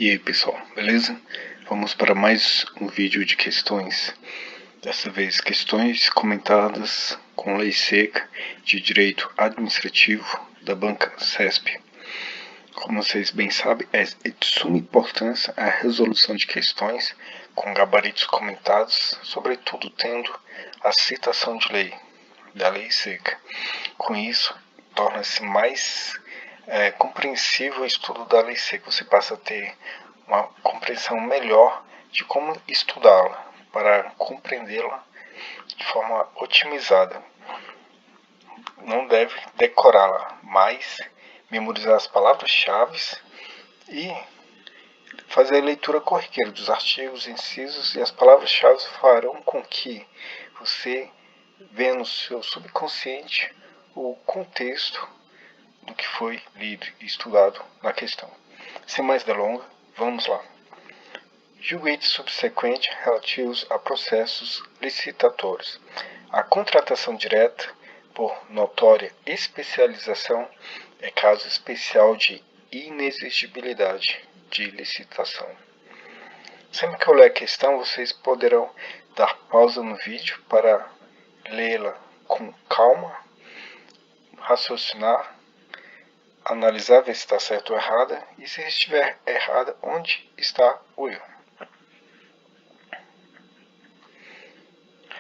E aí pessoal, beleza? Vamos para mais um vídeo de questões, dessa vez questões comentadas com lei seca de direito administrativo da banca CESP. Como vocês bem sabem, é de suma importância a resolução de questões com gabaritos comentados, sobretudo tendo a citação de lei, da lei seca. Com isso, torna-se mais compreensível o estudo da lei seca. Você passa a ter uma compreensão melhor de como estudá-la, para compreendê-la de forma otimizada. Não deve decorá-la, mas memorizar as palavras-chave e fazer a leitura corriqueira dos artigos, incisos, e as palavras-chave farão com que você veja no seu subconsciente o contexto do que foi lido e estudado na questão. Sem mais delongas, vamos lá. Julgamentos subsequentes relativos a processos licitatórios. A contratação direta por notória especialização é caso especial de inexigibilidade de licitação. Sempre que eu ler a questão, vocês poderão dar pausa no vídeo para lê-la com calma, raciocinar, analisar, ver se está certo ou errada, e se estiver errada, onde está o erro.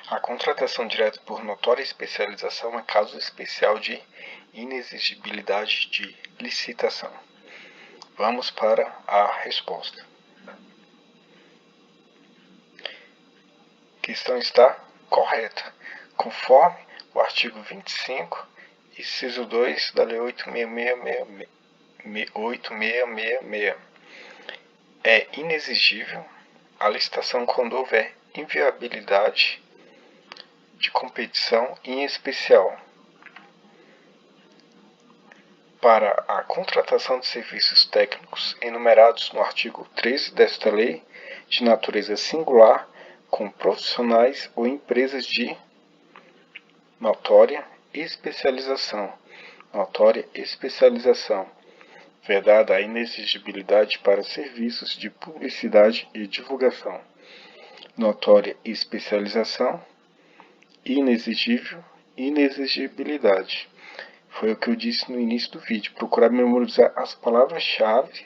A contratação direta por notória especialização é caso especial de inexigibilidade de licitação. Vamos para a resposta. A questão está correta, conforme o artigo 25, inciso 2 da Lei 8666. É inexigível a licitação quando houver inviabilidade de competição, em especial para a contratação de serviços técnicos enumerados no artigo 13 desta lei, de natureza singular, com profissionais ou empresas de notória especialização, vedada a inexigibilidade para serviços de publicidade e divulgação, notória especialização, inexigível, inexigibilidade. Foi o que eu disse no início do vídeo. Procurar memorizar as palavras-chave,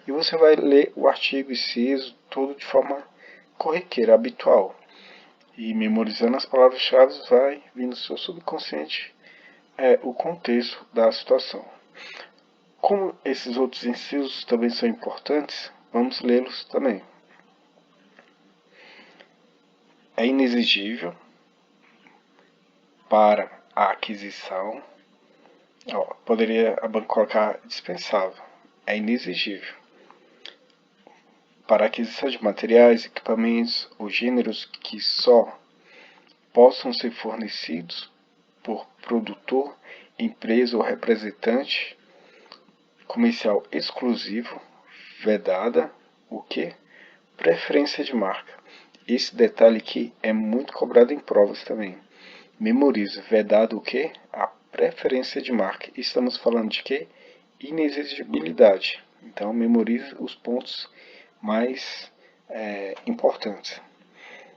e você vai ler o artigo, inciso, tudo de forma corriqueira, habitual. E memorizando as palavras-chave vai vir no seu subconsciente o contexto da situação. Como esses outros incisos também são importantes, vamos lê-los também. É inexigível para a aquisição, poderia a banca colocar dispensável, é inexigível para a aquisição de materiais, equipamentos ou gêneros que só possam ser fornecidos por produtor, empresa ou representante comercial exclusivo, vedada o que? Preferência de marca. Esse detalhe aqui é muito cobrado em provas também. Memoriza, vedado o que? A preferência de marca. Estamos falando de que? Inexigibilidade. Então memorize os pontos mais importantes.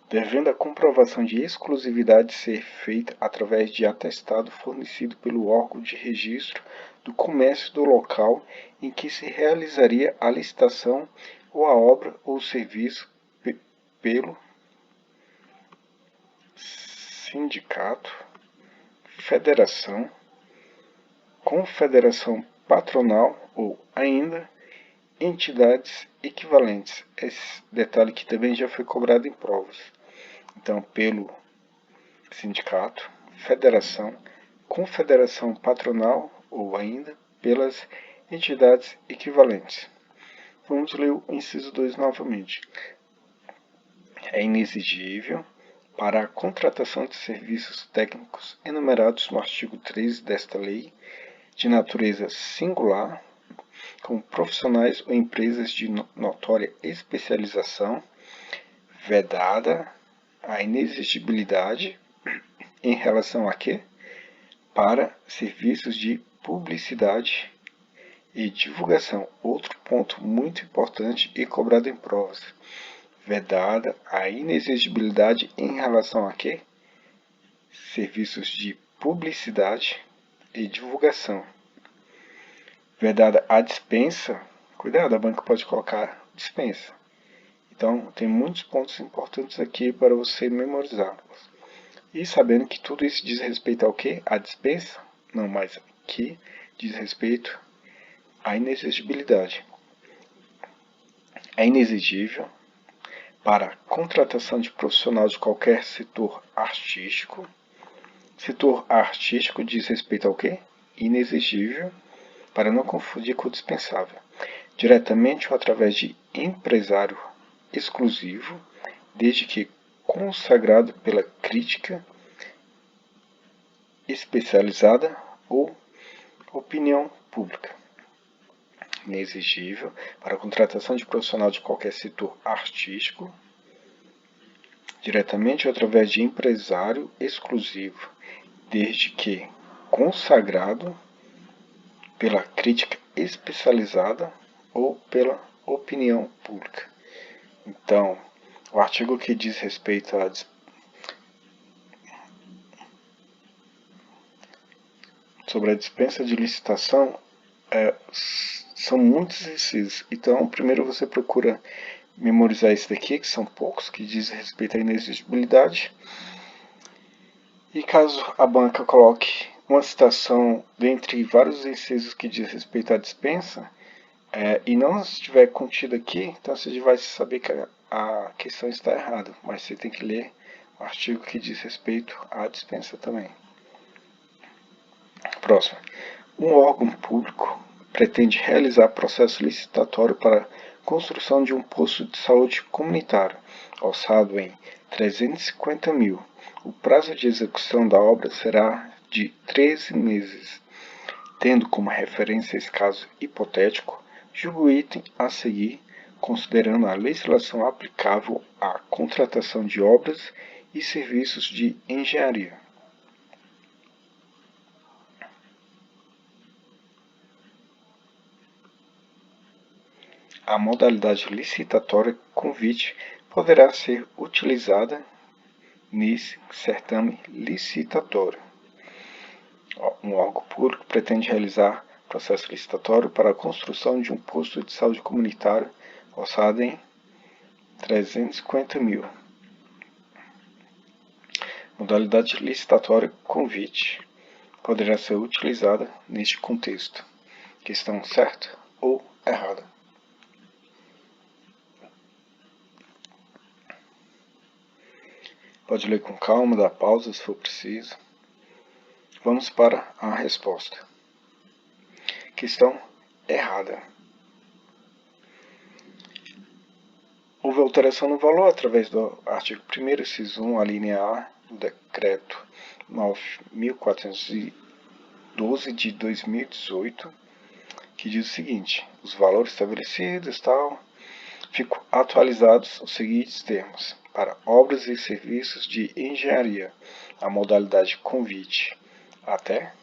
Devendo a comprovação de exclusividade ser feita através de atestado fornecido pelo órgão de registro do comércio do local em que se realizaria a licitação ou a obra ou serviço pelo sindicato, federação, confederação patronal ou ainda entidades equivalentes. Esse detalhe que também já foi cobrado em provas. Então, pelo sindicato, federação, confederação patronal ou ainda pelas entidades equivalentes. Vamos ler o inciso 2 novamente. É inexigível para a contratação de serviços técnicos enumerados no artigo 13 desta lei, de natureza singular, com profissionais ou empresas de notória especialização, vedada a inexigibilidade em relação a quê? Para serviços de publicidade e divulgação. Outro ponto muito importante e cobrado em provas. Vedada a inexigibilidade em relação a quê? Serviços de publicidade e divulgação. Vedada a dispensa. Cuidado, a banca pode colocar dispensa. Então, tem muitos pontos importantes aqui para você memorizar. E sabendo que tudo isso diz respeito ao quê? A dispensa? Não, mas aqui diz respeito à inexigibilidade. É inexigível para a contratação de profissional de qualquer setor artístico. Setor artístico diz respeito ao quê? Inexigível, para não confundir com o dispensável. Diretamente ou através de empresário exclusivo, desde que consagrado pela crítica especializada ou opinião pública. Inexigível para a contratação de profissional de qualquer setor artístico, diretamente ou através de empresário exclusivo, desde que consagrado pela crítica especializada ou pela opinião pública. Então, o artigo que diz respeito a sobre a dispensa de licitação são muitos incisos. Então, primeiro você procura memorizar esse daqui, que são poucos, que diz respeito à inexigibilidade. E caso a banca coloque uma citação dentre vários incisos que diz respeito à dispensa, e não estiver contido aqui, então você vai saber que a questão está errada, mas você tem que ler o artigo que diz respeito à dispensa também. Próximo. Um órgão público pretende realizar processo licitatório para a construção de um posto de saúde comunitário, orçado em 350 mil. O prazo de execução da obra será de 13 meses. Tendo como referência esse caso hipotético, julgo o item a seguir, considerando a legislação aplicável à contratação de obras e serviços de engenharia. A modalidade licitatória convite poderá ser utilizada nesse certame licitatório. Um órgão público pretende realizar processo licitatório para a construção de um posto de saúde comunitário orçado em 350 mil. Modalidade licitatória convite poderá ser utilizada neste contexto. Questão certa ou errada? Pode ler com calma, dar pausa se for preciso. Vamos para a resposta. Questão errada. Houve alteração no valor através do artigo 1º, inciso 1, a linha A, do Decreto 9.412 de 2018, que diz o seguinte: os valores estabelecidos ficam atualizados os seguintes termos. Para obras e serviços de engenharia, a modalidade convite até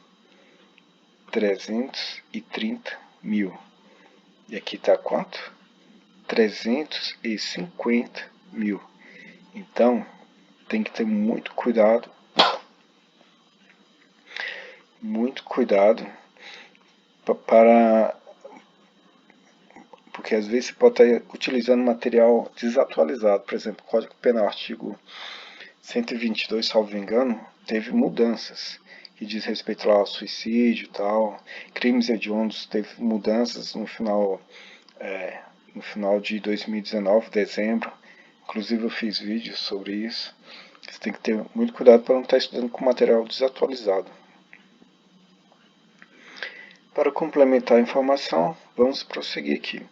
330 mil. E aqui está quanto? 350 mil. Então, tem que ter muito cuidado para porque às vezes você pode estar utilizando material desatualizado. Por exemplo, o Código Penal, artigo 122, salvo engano, teve mudanças que diz respeito lá ao suicídio e tal. Crimes hediondos teve mudanças no final de 2019, dezembro. Inclusive eu fiz vídeos sobre isso. Você tem que ter muito cuidado para não estar estudando com material desatualizado. Para complementar a informação, vamos prosseguir aqui.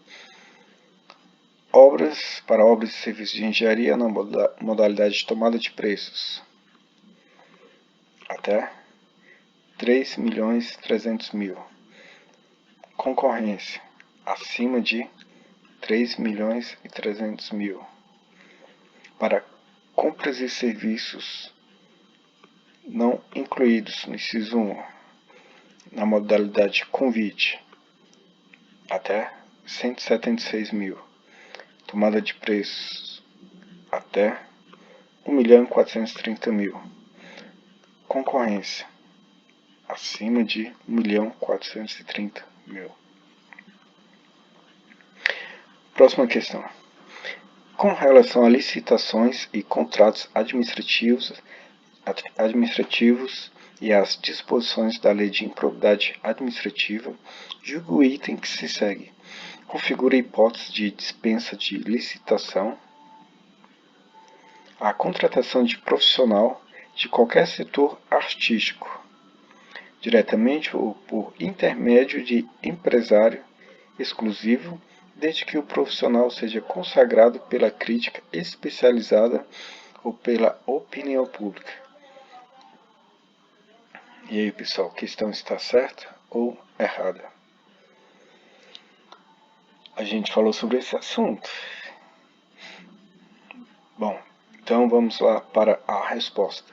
Para obras e serviços de engenharia na modalidade de tomada de preços. Até 3.300.000. Concorrência acima de 3.300.000. Para compras e serviços não incluídos no inciso 1, na modalidade convite, até 176 mil. Tomada de preços até 1.430.000. Concorrência acima de 1.430.000. Próxima questão. Com relação a licitações e contratos administrativos e as disposições da Lei de Improbidade Administrativa, julgue o item que se segue. Configura a hipótese de dispensa de licitação, a contratação de profissional de qualquer setor artístico, diretamente ou por intermédio de empresário exclusivo, desde que o profissional seja consagrado pela crítica especializada ou pela opinião pública. E aí, pessoal, a questão está certa ou errada? A gente falou sobre esse assunto. Bom, então vamos lá para a resposta.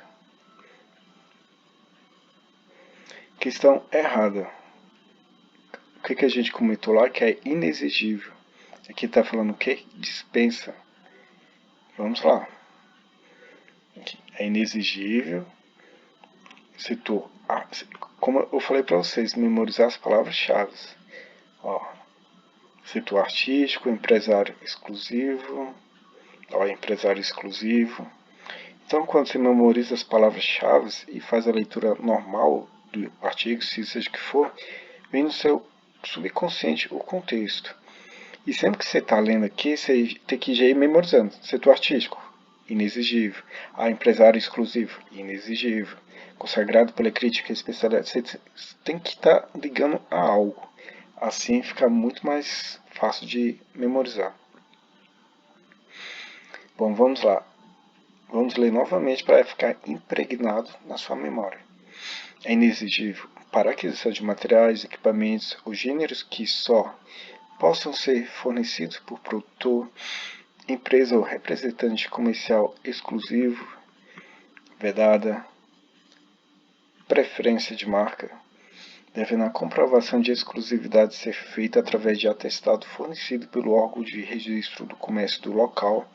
Questão errada. O que a gente comentou lá que é inexigível? Aqui está falando o que? Dispensa. Vamos lá. Aqui. É inexigível. Setor. Como eu falei para vocês, memorizar as palavras-chave. Setor artístico, empresário exclusivo. Empresário exclusivo. Então, quando você memoriza as palavras-chave e faz a leitura normal do artigo, se seja que for, vem no seu subconsciente o contexto. E sempre que você está lendo aqui, você tem que ir memorizando. Setor artístico, inexigível. Empresário exclusivo, inexigível. Consagrado pela crítica especializada. Você tem que estar ligando a algo. Assim fica muito mais fácil de memorizar. Bom, vamos lá. Vamos ler novamente para ficar impregnado na sua memória. É inexigível para a aquisição de materiais, equipamentos ou gêneros que só possam ser fornecidos por produtor, empresa ou representante comercial exclusivo, vedada, preferência de marca, devendo a comprovação de exclusividade ser feita através de atestado fornecido pelo órgão de registro do comércio do local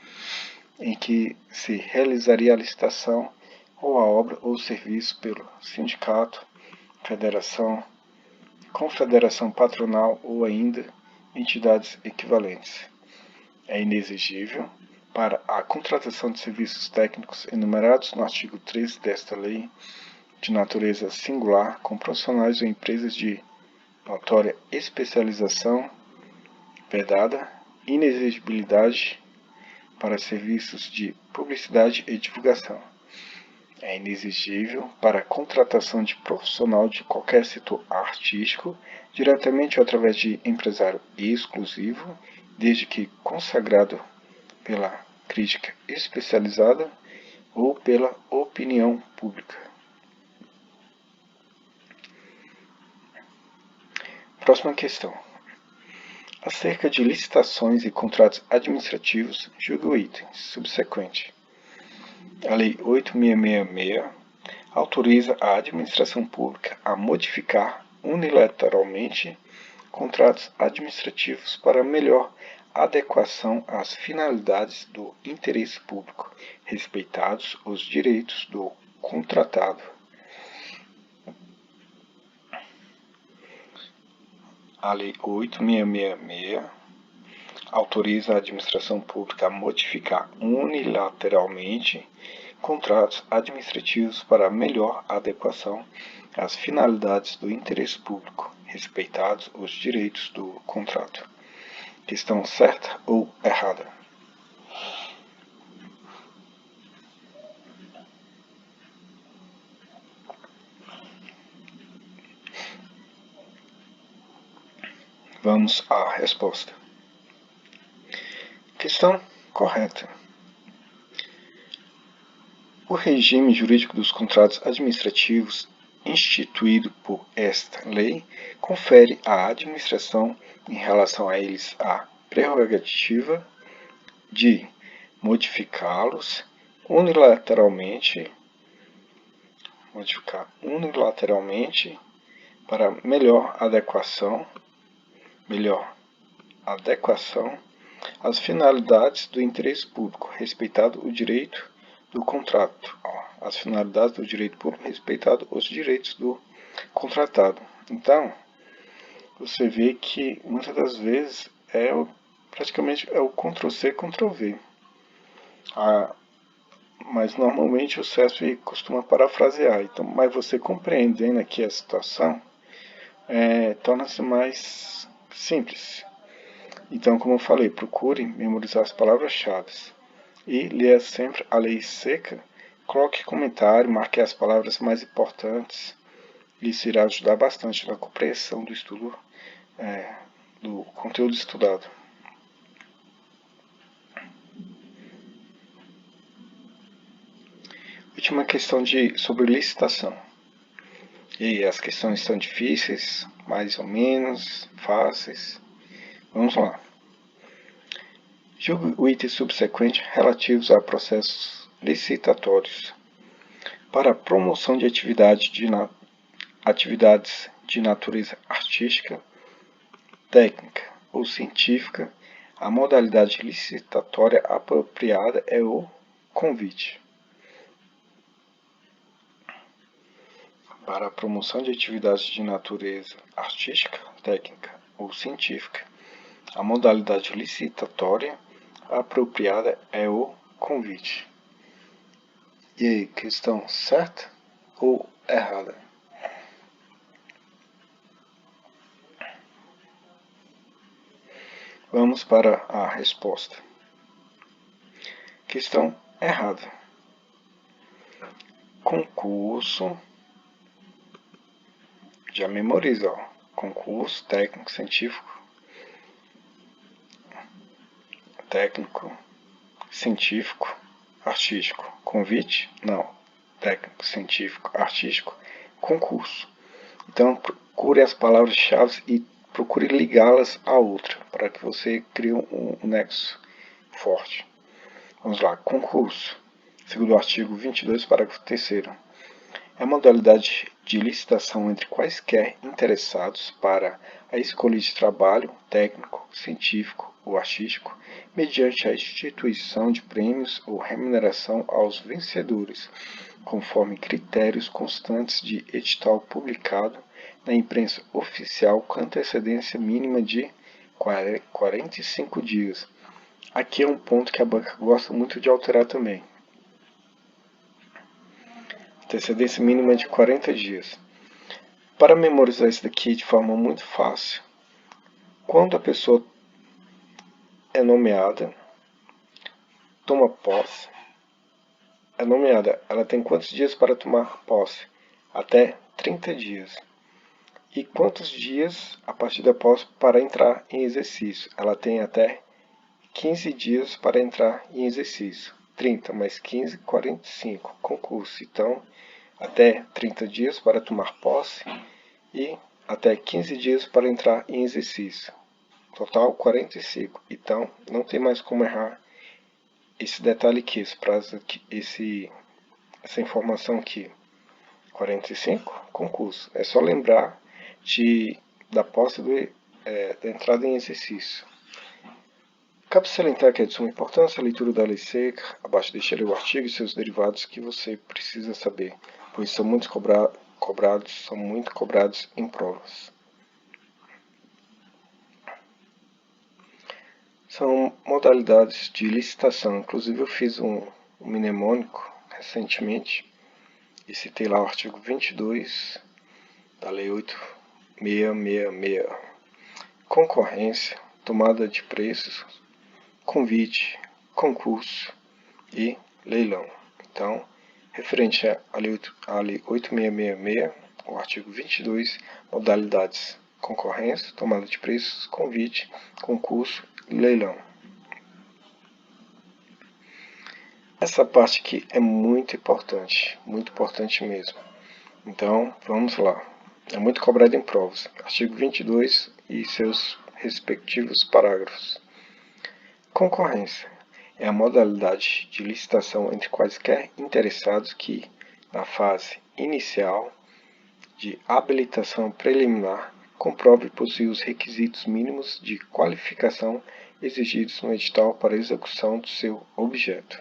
em que se realizaria a licitação ou a obra ou serviço pelo sindicato, federação, confederação patronal ou ainda entidades equivalentes. É inexigível para a contratação de serviços técnicos enumerados no artigo 13 desta lei, de natureza singular, com profissionais ou empresas de notória especialização, vedada, inexigibilidade para serviços de publicidade e divulgação. É inexigível para a contratação de profissional de qualquer setor artístico, diretamente ou através de empresário exclusivo, desde que consagrado pela crítica especializada ou pela opinião pública. Próxima questão. Acerca de licitações e contratos administrativos, julgue o item subsequente. A Lei 8.666 autoriza a administração pública a modificar unilateralmente contratos administrativos para melhor adequação às finalidades do interesse público, respeitados os direitos do contratado. A Lei 8.666 autoriza a administração pública a modificar unilateralmente contratos administrativos para melhor adequação às finalidades do interesse público, respeitados os direitos do contrato. Questão certa ou errada? Vamos à resposta. Questão correta. O regime jurídico dos contratos administrativos, instituído por esta lei, confere à administração, em relação a eles, a prerrogativa de modificar unilateralmente para melhor melhor, adequação às finalidades do interesse público, respeitado o direito do contrato. As finalidades do direito público, respeitado os direitos do contratado. Então, você vê que muitas das vezes praticamente é o Ctrl+C, Ctrl+V. Mas normalmente o CESP costuma parafrasear. Então, mas você compreendendo aqui a situação, torna-se mais simples. Então, como eu falei, procure memorizar as palavras-chave e leia sempre a lei seca. Coloque comentário, marque as palavras mais importantes. Isso irá ajudar bastante na compreensão do estudo, do conteúdo estudado. Última questão sobre licitação. E aí, as questões são difíceis, mais ou menos, fáceis. Vamos lá. Julgue o item subsequente relativos a processos licitatórios. Para a promoção de atividades de natureza artística, técnica ou científica, a modalidade licitatória apropriada é o convite. Para a promoção de atividades de natureza artística, técnica ou científica, a modalidade licitatória apropriada é o convite. E aí, questão certa ou errada? Vamos para a resposta. Questão errada. Concurso. Já memoriza, ó. Concurso técnico, científico, artístico. Convite? Não. Técnico, científico, artístico, concurso. Então, procure as palavras-chave e procure ligá-las a outra, para que você crie um nexo forte. Vamos lá. Concurso. Segundo o artigo 22, parágrafo 3º. É a modalidade de licitação entre quaisquer interessados para a escolha de trabalho técnico, científico ou artístico, mediante a instituição de prêmios ou remuneração aos vencedores, conforme critérios constantes de edital publicado na imprensa oficial com antecedência mínima de 45 dias. Aqui é um ponto que a banca gosta muito de alterar também. Antecedência mínima de 40 dias. Para memorizar isso daqui de forma muito fácil, quando a pessoa é nomeada, toma posse, é nomeada, ela tem quantos dias para tomar posse? Até 30 dias. E quantos dias a partir da posse para entrar em exercício? Ela tem até 15 dias para entrar em exercício. 30 mais 15, 45. Concurso. Então, até 30 dias para tomar posse e até 15 dias para entrar em exercício. Total 45. Então, não tem mais como errar esse detalhe aqui, esse prazo aqui, essa informação aqui. 45, concurso. É só lembrar da posse da entrada em exercício. Cabe salientar que é de suma importância a leitura da lei seca. Abaixo deixarei o artigo e seus derivados que você precisa saber, pois são muito cobrados em provas. São modalidades de licitação. Inclusive eu fiz um mnemônico recentemente e citei lá o artigo 22 da Lei 8.666. Concorrência, tomada de preços, convite, concurso e leilão. Então, referente à Lei 8.666, o artigo 22, modalidades: concorrência, tomada de preços, convite, concurso e leilão. Essa parte aqui é muito importante mesmo. Então, vamos lá. É muito cobrado em provas. Artigo 22 e seus respectivos parágrafos. Concorrência é a modalidade de licitação entre quaisquer interessados que, na fase inicial de habilitação preliminar, comprove possuir os requisitos mínimos de qualificação exigidos no edital para a execução do seu objeto.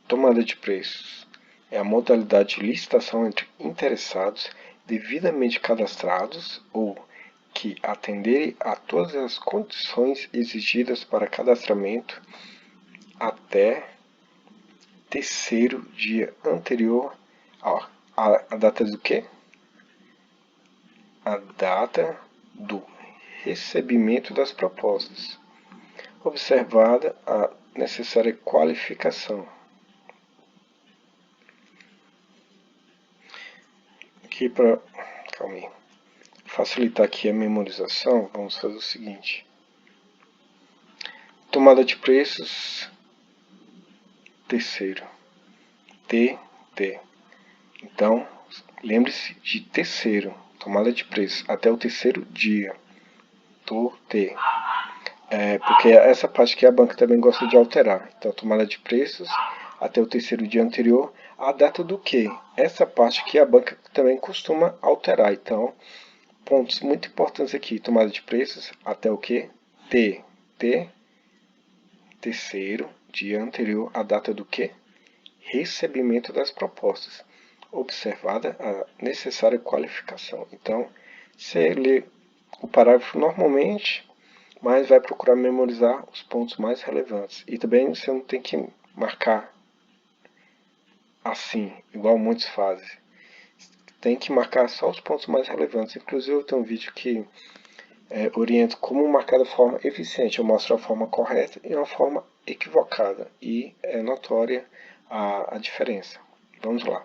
Tomada de preços é a modalidade de licitação entre interessados devidamente cadastrados ou que atenderem a todas as condições exigidas para cadastramento até terceiro dia anterior à data do quê? A data do recebimento das propostas, observada a necessária qualificação. Aqui para facilitar aqui a memorização, vamos fazer o seguinte. Tomada de preços, terceiro, TT. Então, lembre-se de terceiro, tomada de preços, até o terceiro dia, TT. Porque essa parte que a banca também gosta de alterar. Então, tomada de preços, até o terceiro dia anterior, a data do quê? Essa parte que a banca também costuma alterar. Então, pontos muito importantes aqui, tomada de preços, até o quê? Terceiro dia anterior à data do quê? Recebimento das propostas, observada a necessária qualificação. Então, você lê o parágrafo normalmente, mas vai procurar memorizar os pontos mais relevantes. E também você não tem que marcar assim, igual muitos fazem. Tem que marcar só os pontos mais relevantes. Inclusive, eu tenho um vídeo que oriento como marcar de forma eficiente. Eu mostro a forma correta e uma forma equivocada. E é notória a diferença. Vamos lá.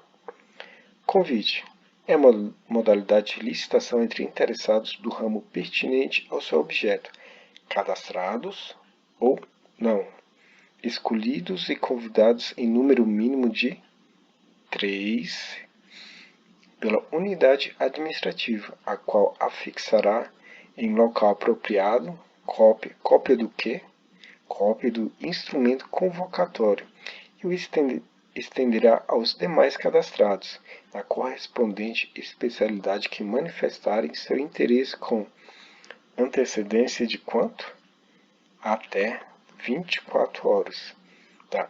Convite é uma modalidade de licitação entre interessados do ramo pertinente ao seu objeto, cadastrados ou não, escolhidos e convidados em número mínimo de 3 pela unidade administrativa, a qual afixará em local apropriado cópia do quê? Cópia do instrumento convocatório e o estenderá aos demais cadastrados, na correspondente especialidade que manifestarem seu interesse com antecedência de quanto? Até 24 horas da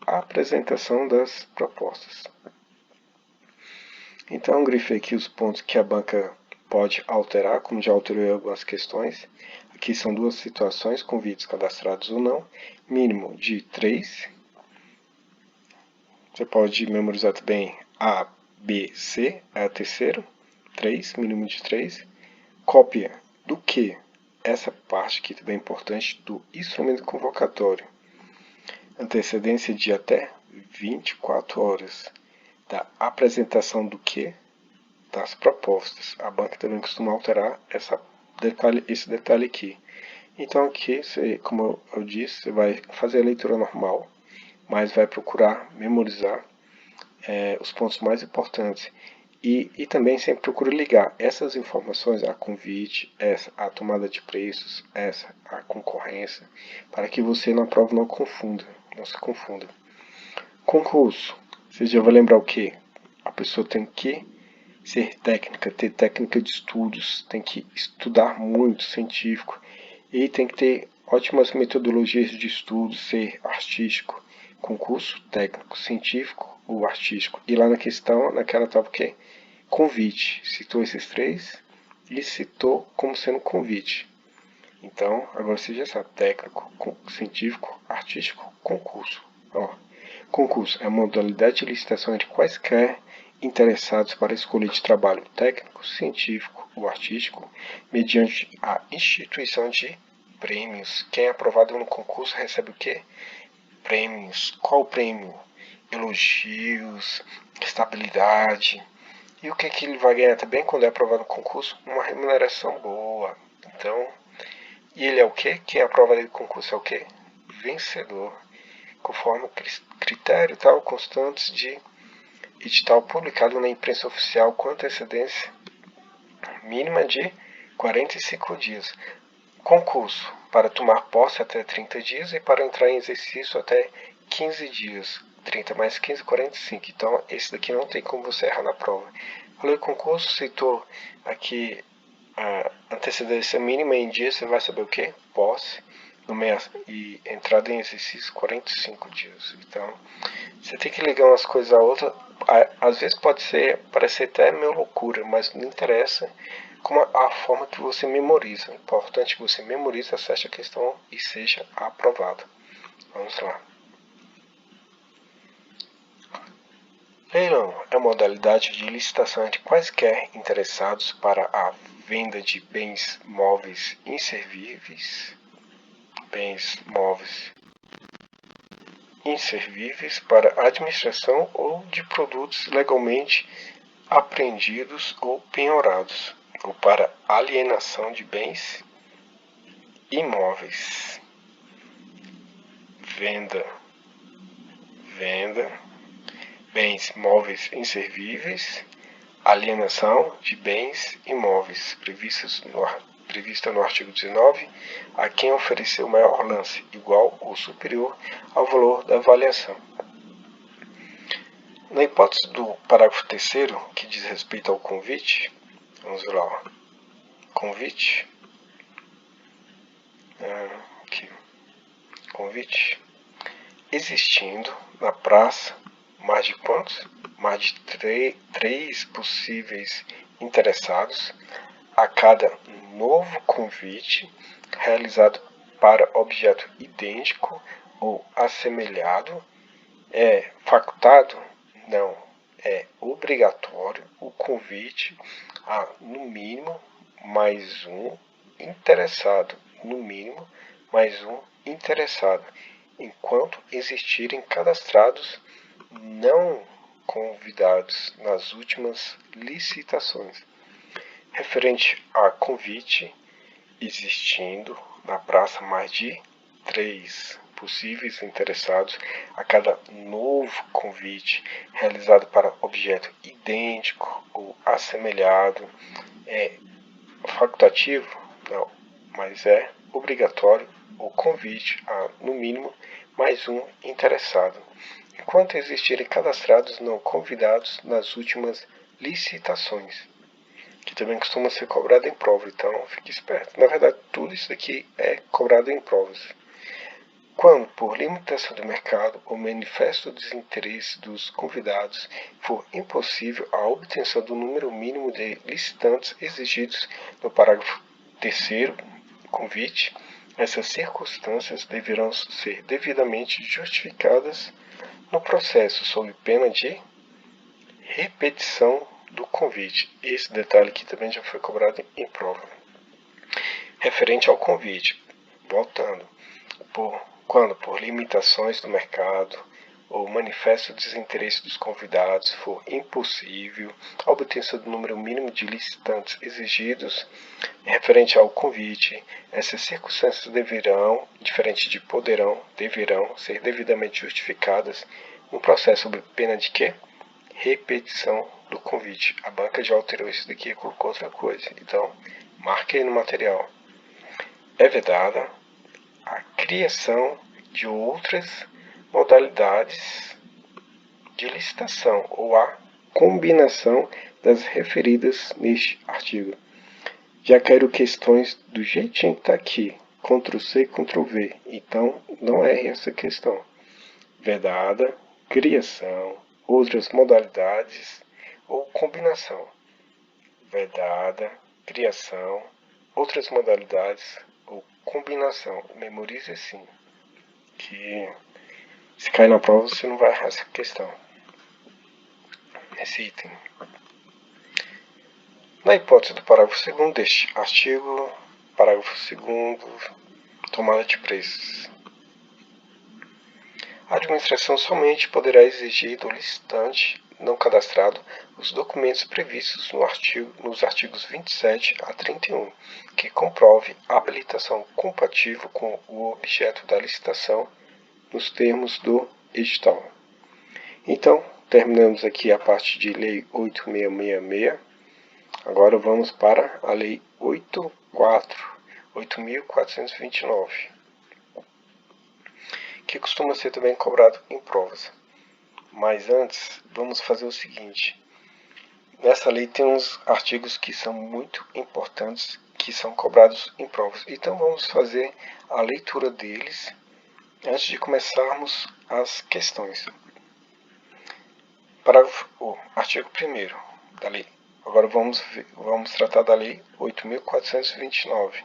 apresentação das propostas. Então, eu grifei aqui os pontos que a banca pode alterar, como já alterou em algumas questões. Aqui são duas situações, convites cadastrados ou não, mínimo de 3. Você pode memorizar também A, B, C, é o terceiro, 3, mínimo de 3. Cópia do que? Essa parte aqui também é importante, do instrumento convocatório. Antecedência de até 24 horas. Da apresentação do que? Das propostas. A banca também costuma alterar esse detalhe aqui. Então aqui, como eu disse, você vai fazer a leitura normal, mas vai procurar memorizar os pontos mais importantes. E também sempre procura ligar essas informações a convite, a tomada de preços, a concorrência, para que você na prova não se confunda. Concurso. Você já vai lembrar o quê? A pessoa tem que ser técnica, ter técnica de estudos, tem que estudar muito, científico, e tem que ter ótimas metodologias de estudo, ser artístico. Concurso técnico, científico ou artístico. E lá na questão, naquela estava o quê? Convite. Citou esses três e citou como sendo convite. Então, agora você já sabe, técnico, científico, artístico, concurso. Concurso é a modalidade de licitação entre quaisquer interessados para a escolha de trabalho técnico, científico ou artístico, mediante a instituição de prêmios. Quem é aprovado no concurso recebe o quê? Prêmios. Qual prêmio? Elogios, estabilidade. E o que ele vai ganhar também quando é aprovado no concurso? Uma remuneração boa. Então, e ele é o quê? Quem é aprovado no concurso é o quê? Vencedor. Conforme critério constantes de edital publicado na imprensa oficial com antecedência mínima de 45 dias. Concurso, para tomar posse até 30 dias e para entrar em exercício até 15 dias. 30 mais 15, 45. Então, esse daqui não tem como você errar na prova. A lei do concurso citou aqui a antecedência mínima em dias, você vai saber o que? Posse, e entrada em exercício 45 dias. Então, você tem que ligar umas coisas a outra. Às vezes pode parecer até meio loucura, mas não interessa como a forma que você memoriza. É importante que você memorize, acerte a questão e seja aprovado. Vamos lá. Leilão é a modalidade de licitação de quaisquer interessados para a venda de bens móveis inservíveis, para administração ou de produtos legalmente apreendidos ou penhorados, ou para alienação de bens imóveis. Venda, bens móveis inservíveis, alienação de bens imóveis, prevista no artigo 19, a quem ofereceu maior lance, igual ou superior ao valor da avaliação. Na hipótese do parágrafo 3º, que diz respeito ao convite, vamos lá, ó. Convite, existindo na praça mais de quantos? Mais de três possíveis interessados, a cada novo convite realizado para objeto idêntico ou assemelhado, é facultado? Não, é obrigatório o convite a, no mínimo, mais um interessado, enquanto existirem cadastrados não convidados nas últimas licitações. Referente a convite, existindo na praça mais de 3 possíveis interessados, a cada novo convite realizado para objeto idêntico ou assemelhado, é facultativo? Não, mas é obrigatório o convite a, no mínimo, mais um interessado, enquanto existirem cadastrados não convidados nas últimas licitações, que também costuma ser cobrado em prova, então fique esperto. Na verdade, tudo isso aqui é cobrado em provas. Quando, por limitação do mercado ou manifesto desinteresse dos convidados, for impossível a obtenção do número mínimo de licitantes exigidos no parágrafo 3º, convite, essas circunstâncias deverão ser devidamente justificadas no processo, sob pena de repetição do convite. Esse detalhe aqui também já foi cobrado em prova. Referente ao convite, voltando, quando por limitações do mercado ou manifesto desinteresse dos convidados for impossível a obtenção do número mínimo de licitantes exigidos referente ao convite, essas circunstâncias deverão ser devidamente justificadas no processo sob pena de quê? Repetição do convite. A banca já alterou isso daqui e colocou outra coisa. Então, marque aí no material. É vedada a criação de outras modalidades de licitação ou a combinação das referidas neste artigo. Já caíram questões do jeitinho que está aqui, Ctrl+C, Ctrl+V, então não erre essa questão. Vedada, criação, outras modalidades ou combinação. Vedada, criação, outras modalidades ou combinação. Memorize assim, que se cair na prova você não vai errar essa questão. Esse item. Na hipótese do parágrafo 2º deste artigo, parágrafo 2º, tomada de preços. A administração somente poderá exigir do licitante não cadastrado os documentos previstos nos artigos 27 a 31, que comprove a habilitação compatível com o objeto da licitação nos termos do edital. Então, terminamos aqui a parte de Lei 8666. Agora vamos para a Lei 8.429, que costuma ser também cobrado em provas. Mas antes, vamos fazer o seguinte. Nessa lei tem uns artigos que são muito importantes, que são cobrados em provas. Então vamos fazer a leitura deles antes de começarmos as questões. Artigo 1º da lei. Agora vamos tratar da lei 8.429.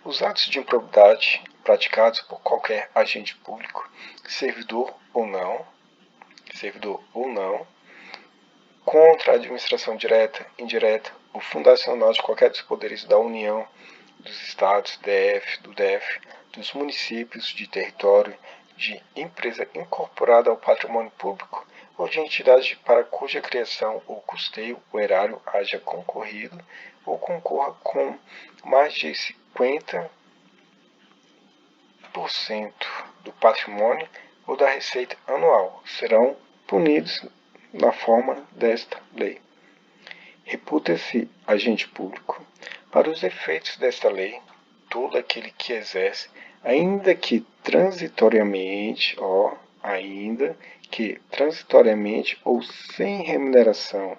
Os atos de improbidade praticados por qualquer agente público, servidor ou não, contra a administração direta, indireta ou fundacional de qualquer dos poderes da União, dos Estados, do DF, dos municípios, de território, de empresa incorporada ao patrimônio público ou de entidade para cuja criação ou custeio o erário haja concorrido ou concorra com mais de 50% do patrimônio ou da receita anual, serão punidos na forma desta lei. Reputa-se agente público, para os efeitos desta lei, todo aquele que exerce, ainda que transitoriamente ou sem remuneração,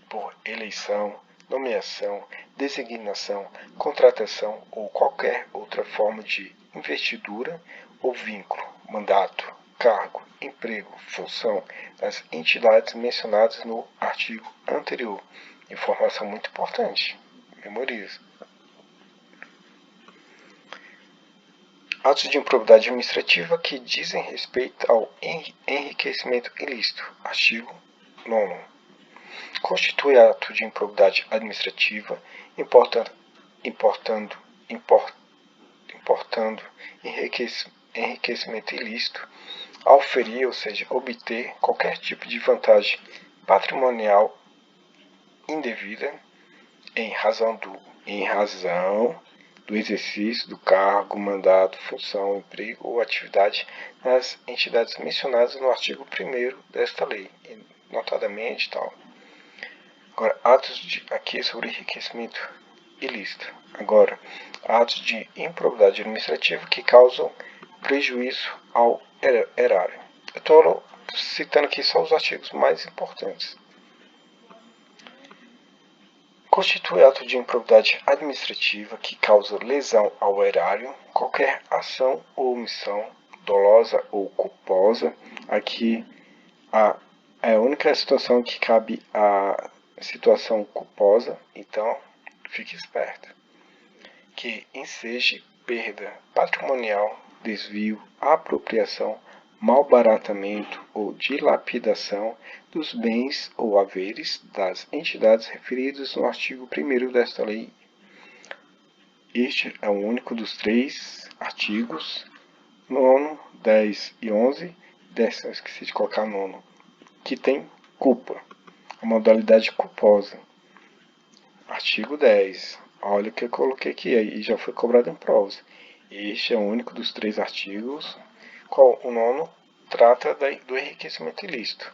por eleição, nomeação, designação, contratação ou qualquer outra forma de investidura ou vínculo, mandato, cargo, emprego, função das entidades mencionadas no artigo anterior. Informação muito importante. Memorize. Atos de improbidade administrativa que dizem respeito ao enriquecimento ilícito. Artigo 9º. Constitui ato de improbidade administrativa importando enriquecimento ilícito ao ferir, ou seja, obter qualquer tipo de vantagem patrimonial indevida em razão do exercício do cargo, mandato, função, emprego ou atividade nas entidades mencionadas no artigo 1º desta lei, notadamente tal. Agora, aqui é sobre enriquecimento ilícito. Agora, atos de improbidade administrativa que causam prejuízo ao erário. Eu estou citando aqui só os artigos mais importantes. Constitui ato de improbidade administrativa que causa lesão ao erário qualquer ação ou omissão dolosa ou culposa. Aqui é a única situação que cabe a situação culposa, então fique esperto. Que enseje perda patrimonial, desvio, apropriação, malbaratamento ou dilapidação dos bens ou haveres das entidades referidos no artigo 1º desta lei. Este é o único dos 3 artigos, 9º, 10 e 11, esqueci de colocar 9º, que tem culpa, a modalidade culposa. Artigo 10. Olha o que eu coloquei aqui, e já foi cobrado em provas. Este é o único dos 3 artigos, qual o 9º trata do enriquecimento ilícito,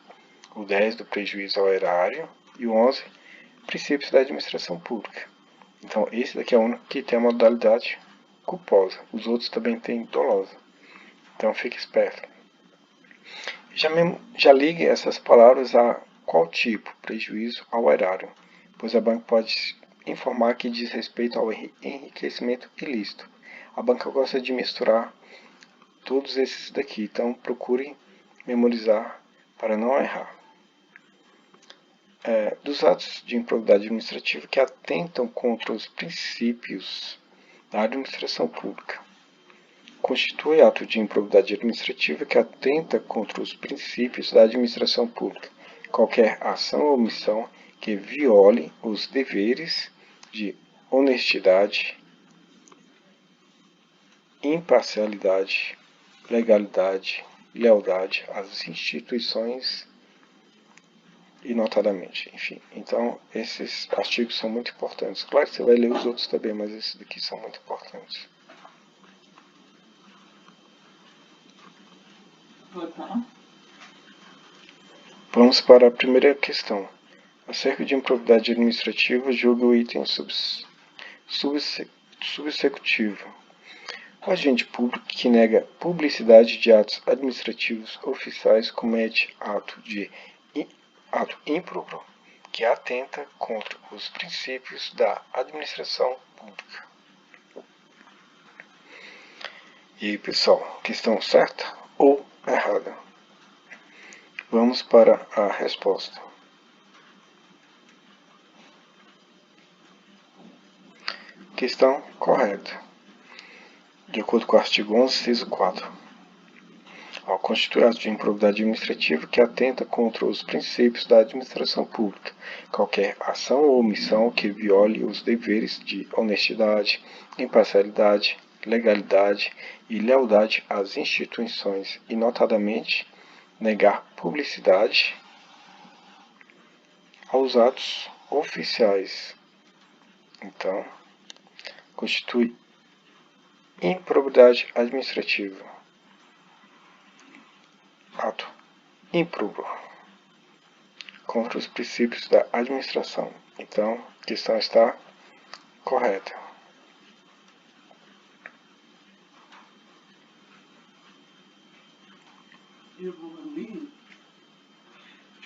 o 10 do prejuízo ao erário e o 11 princípios da administração pública. Então esse daqui é o único que tem a modalidade culposa, os outros também têm dolosa. Então fique esperto. Já ligue essas palavras a qual tipo, prejuízo ao erário, pois a banca pode informar que diz respeito ao enriquecimento ilícito. A banca gosta de misturar todos esses daqui, então procure memorizar para não errar. Dos atos de improbidade administrativa que atentam contra os princípios da administração pública. Constitui ato de improbidade administrativa que atenta contra os princípios da administração pública qualquer ação ou omissão que viole os deveres de honestidade, imparcialidade, legalidade, lealdade às instituições e notadamente, enfim. Então, esses artigos são muito importantes. Claro que você vai ler os outros também, mas esses daqui são muito importantes. Vamos para a primeira questão. Acerca de improbidade administrativa, julgue o item subsecutivo. O agente público que nega publicidade de atos administrativos oficiais comete ato ímprobo que atenta contra os princípios da administração pública. E aí, pessoal, questão certa ou errada? Vamos para a resposta. Questão correta. De acordo com o artigo 11, inciso 4. Ao constituir ato de improbidade administrativa que atenta contra os princípios da administração pública, qualquer ação ou omissão que viole os deveres de honestidade, imparcialidade, legalidade e lealdade às instituições e, notadamente, negar publicidade aos atos oficiais. Então, constitui improbidade administrativa. Ato ímprobo contra os princípios da administração. Então, a questão está correta. Eu vou ali,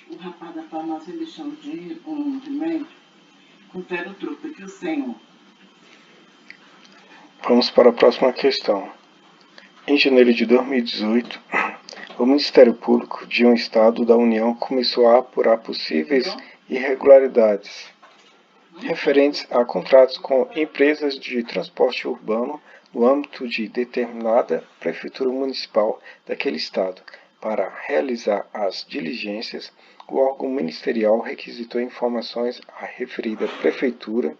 o rapaz da farmácia deixou um remédio, confere o troco aqui, o senhor. Vamos para a próxima questão. Em janeiro de 2018, o Ministério Público de um Estado da União começou a apurar possíveis irregularidades referentes a contratos com empresas de transporte urbano no âmbito de determinada prefeitura municipal daquele Estado. Para realizar as diligências, o órgão ministerial requisitou informações à referida prefeitura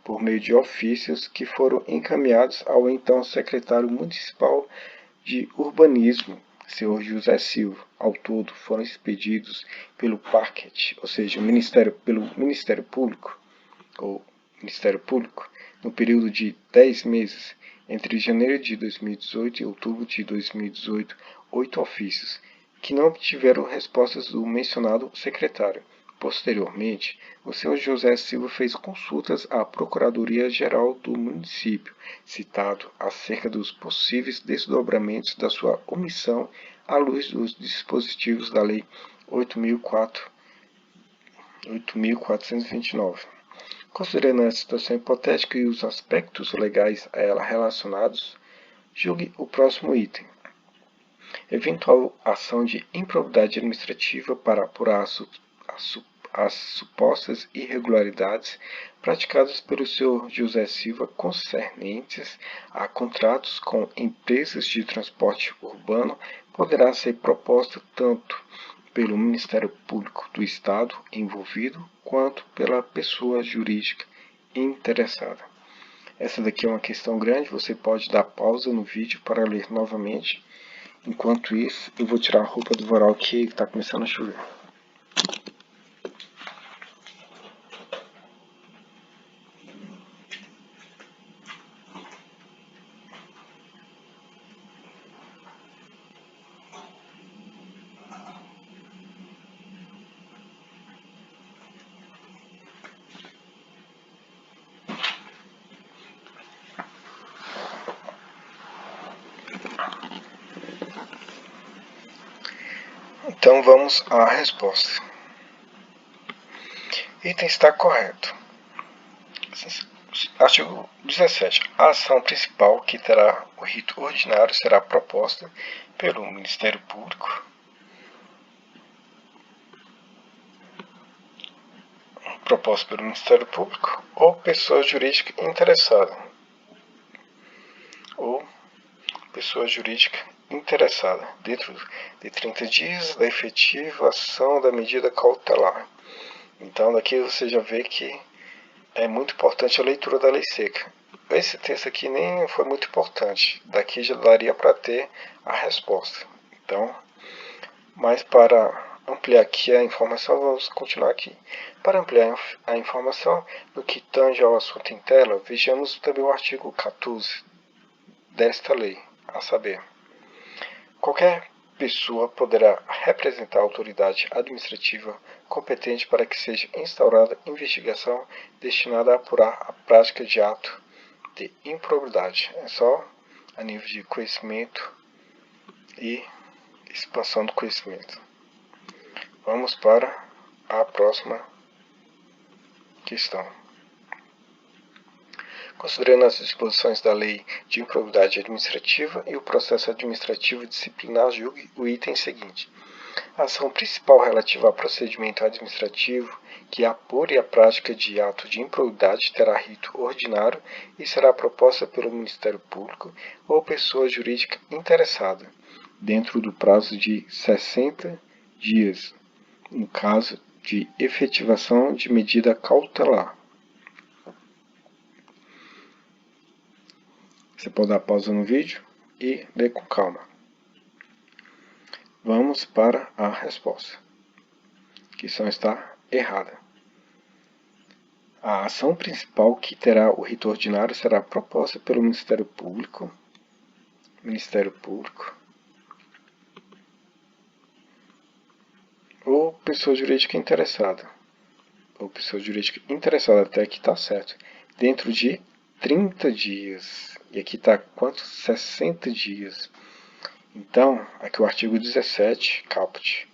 por meio de ofícios que foram encaminhados ao então secretário municipal de urbanismo, senhor José Silva. Ao todo, foram expedidos pelo Parquet, ou seja, pelo Ministério Público, no período de 10 meses, entre janeiro de 2018 e outubro de 2018, 8 ofícios, que não obtiveram respostas do mencionado secretário. Posteriormente, o senhor José Silva fez consultas à Procuradoria-Geral do município, citado acerca dos possíveis desdobramentos da sua omissão à luz dos dispositivos da Lei 8.429. Considerando a situação hipotética e os aspectos legais a ela relacionados, julgue o próximo item. Eventual ação de improbidade administrativa para apurar as supostas irregularidades praticadas pelo senhor José Silva concernentes a contratos com empresas de transporte urbano poderá ser proposta tanto pelo Ministério Público do Estado envolvido quanto pela pessoa jurídica interessada. Essa daqui é uma questão grande, você pode dar pausa no vídeo para ler novamente. Enquanto isso, eu vou tirar a roupa do varal que está começando a chover. Então vamos à resposta. Item está correto. Artigo 17. A ação principal, que terá o rito ordinário, será proposta pelo Ministério Público, ou pessoa jurídica interessada. Dentro de 30 dias da efetivação da medida cautelar. Então, daqui você já vê que é muito importante a leitura da lei seca. Esse texto aqui nem foi muito importante. Daqui já daria para ter a resposta. Então, mas para ampliar aqui a informação, vamos continuar aqui. Para ampliar a informação no que tange ao assunto em tela, vejamos também o artigo 14 desta lei, a saber: qualquer pessoa poderá representar a autoridade administrativa competente para que seja instaurada investigação destinada a apurar a prática de ato de improbidade. É só a nível de conhecimento e expansão do conhecimento. Vamos para a próxima questão. Considerando as disposições da Lei de Improbidade Administrativa e o processo administrativo disciplinar, julgue o item seguinte. A ação principal relativa ao procedimento administrativo que apure a prática de ato de improbidade terá rito ordinário e será proposta pelo Ministério Público ou pessoa jurídica interessada, dentro do prazo de 60 dias, no caso de efetivação de medida cautelar. Você pode dar pausa no vídeo e ler com calma. Vamos para a resposta. A questão está errada. A ação principal que terá o rito ordinário será proposta pelo Ministério Público, ou pessoa jurídica interessada. Até aqui está certo. Dentro de 30 dias. E aqui está quanto? 60 dias. Então, aqui o artigo 17, caput.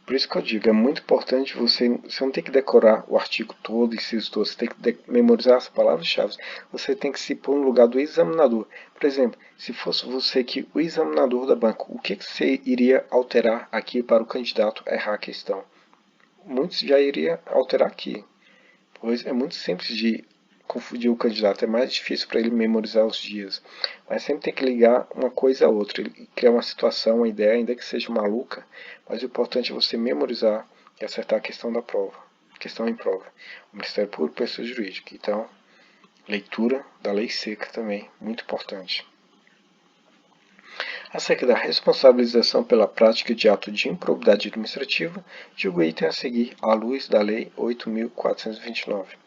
Por isso que eu digo, é muito importante você não tem que decorar o artigo todo, inciso todo, você tem que memorizar as palavras-chave. Você tem que se pôr no lugar do examinador. Por exemplo, se fosse você que o examinador da banca, o que você iria alterar aqui para o candidato errar a questão? Muitos já iria alterar aqui, pois é muito simples de confundir o candidato, é mais difícil para ele memorizar os dias, mas sempre tem que ligar uma coisa a outra, ele criar uma situação, uma ideia, ainda que seja maluca, mas o importante é você memorizar e acertar a questão da prova, questão em prova. O Ministério Público e Pessoa Jurídica, então, leitura da lei seca também, muito importante. Acerca da responsabilização pela prática de ato de improbidade administrativa, julgo o item a seguir à luz da Lei 8.429.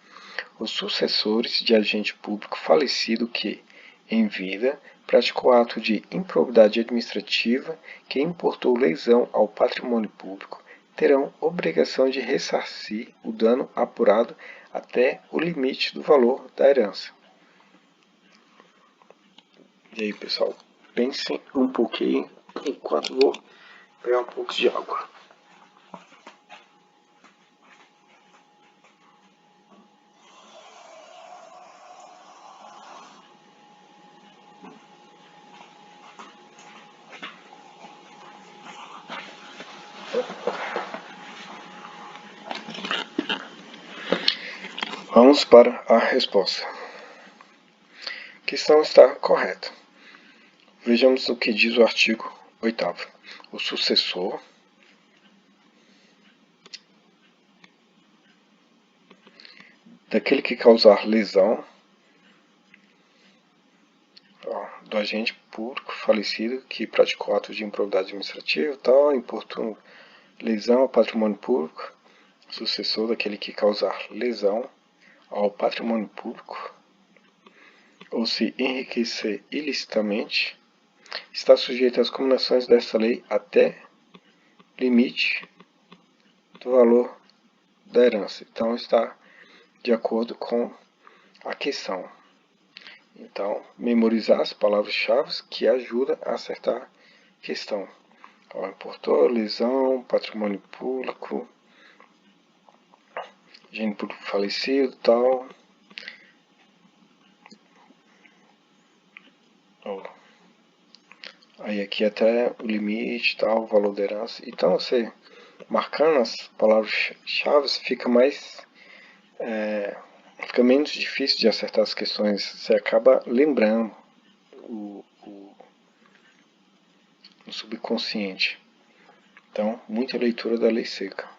Os sucessores de agente público falecido que, em vida, praticou ato de improbidade administrativa que importou lesão ao patrimônio público, terão obrigação de ressarcir o dano apurado até o limite do valor da herança. E aí, pessoal, pensem um pouquinho enquanto vou pegar um pouco de água. Vamos para a resposta. A questão está correta. Vejamos o que diz o artigo 8º. O sucessor daquele que causar lesão do agente público falecido que praticou ato de improbidade administrativa, tal, importuno lesão ao patrimônio público, sucessor daquele que causar lesão ao patrimônio público ou se enriquecer ilicitamente, está sujeito às combinações desta lei até limite do valor da herança. Então, está de acordo com a questão. Então, memorizar as palavras-chave que ajudam a acertar a questão. Importou, lesão, patrimônio público, agente público falecido, tal. Aí aqui até o limite, tal, o valor da herança. Então, você marcando as palavras-chave fica menos difícil de acertar as questões. Você acaba lembrando no subconsciente. Então, muita leitura da lei seca.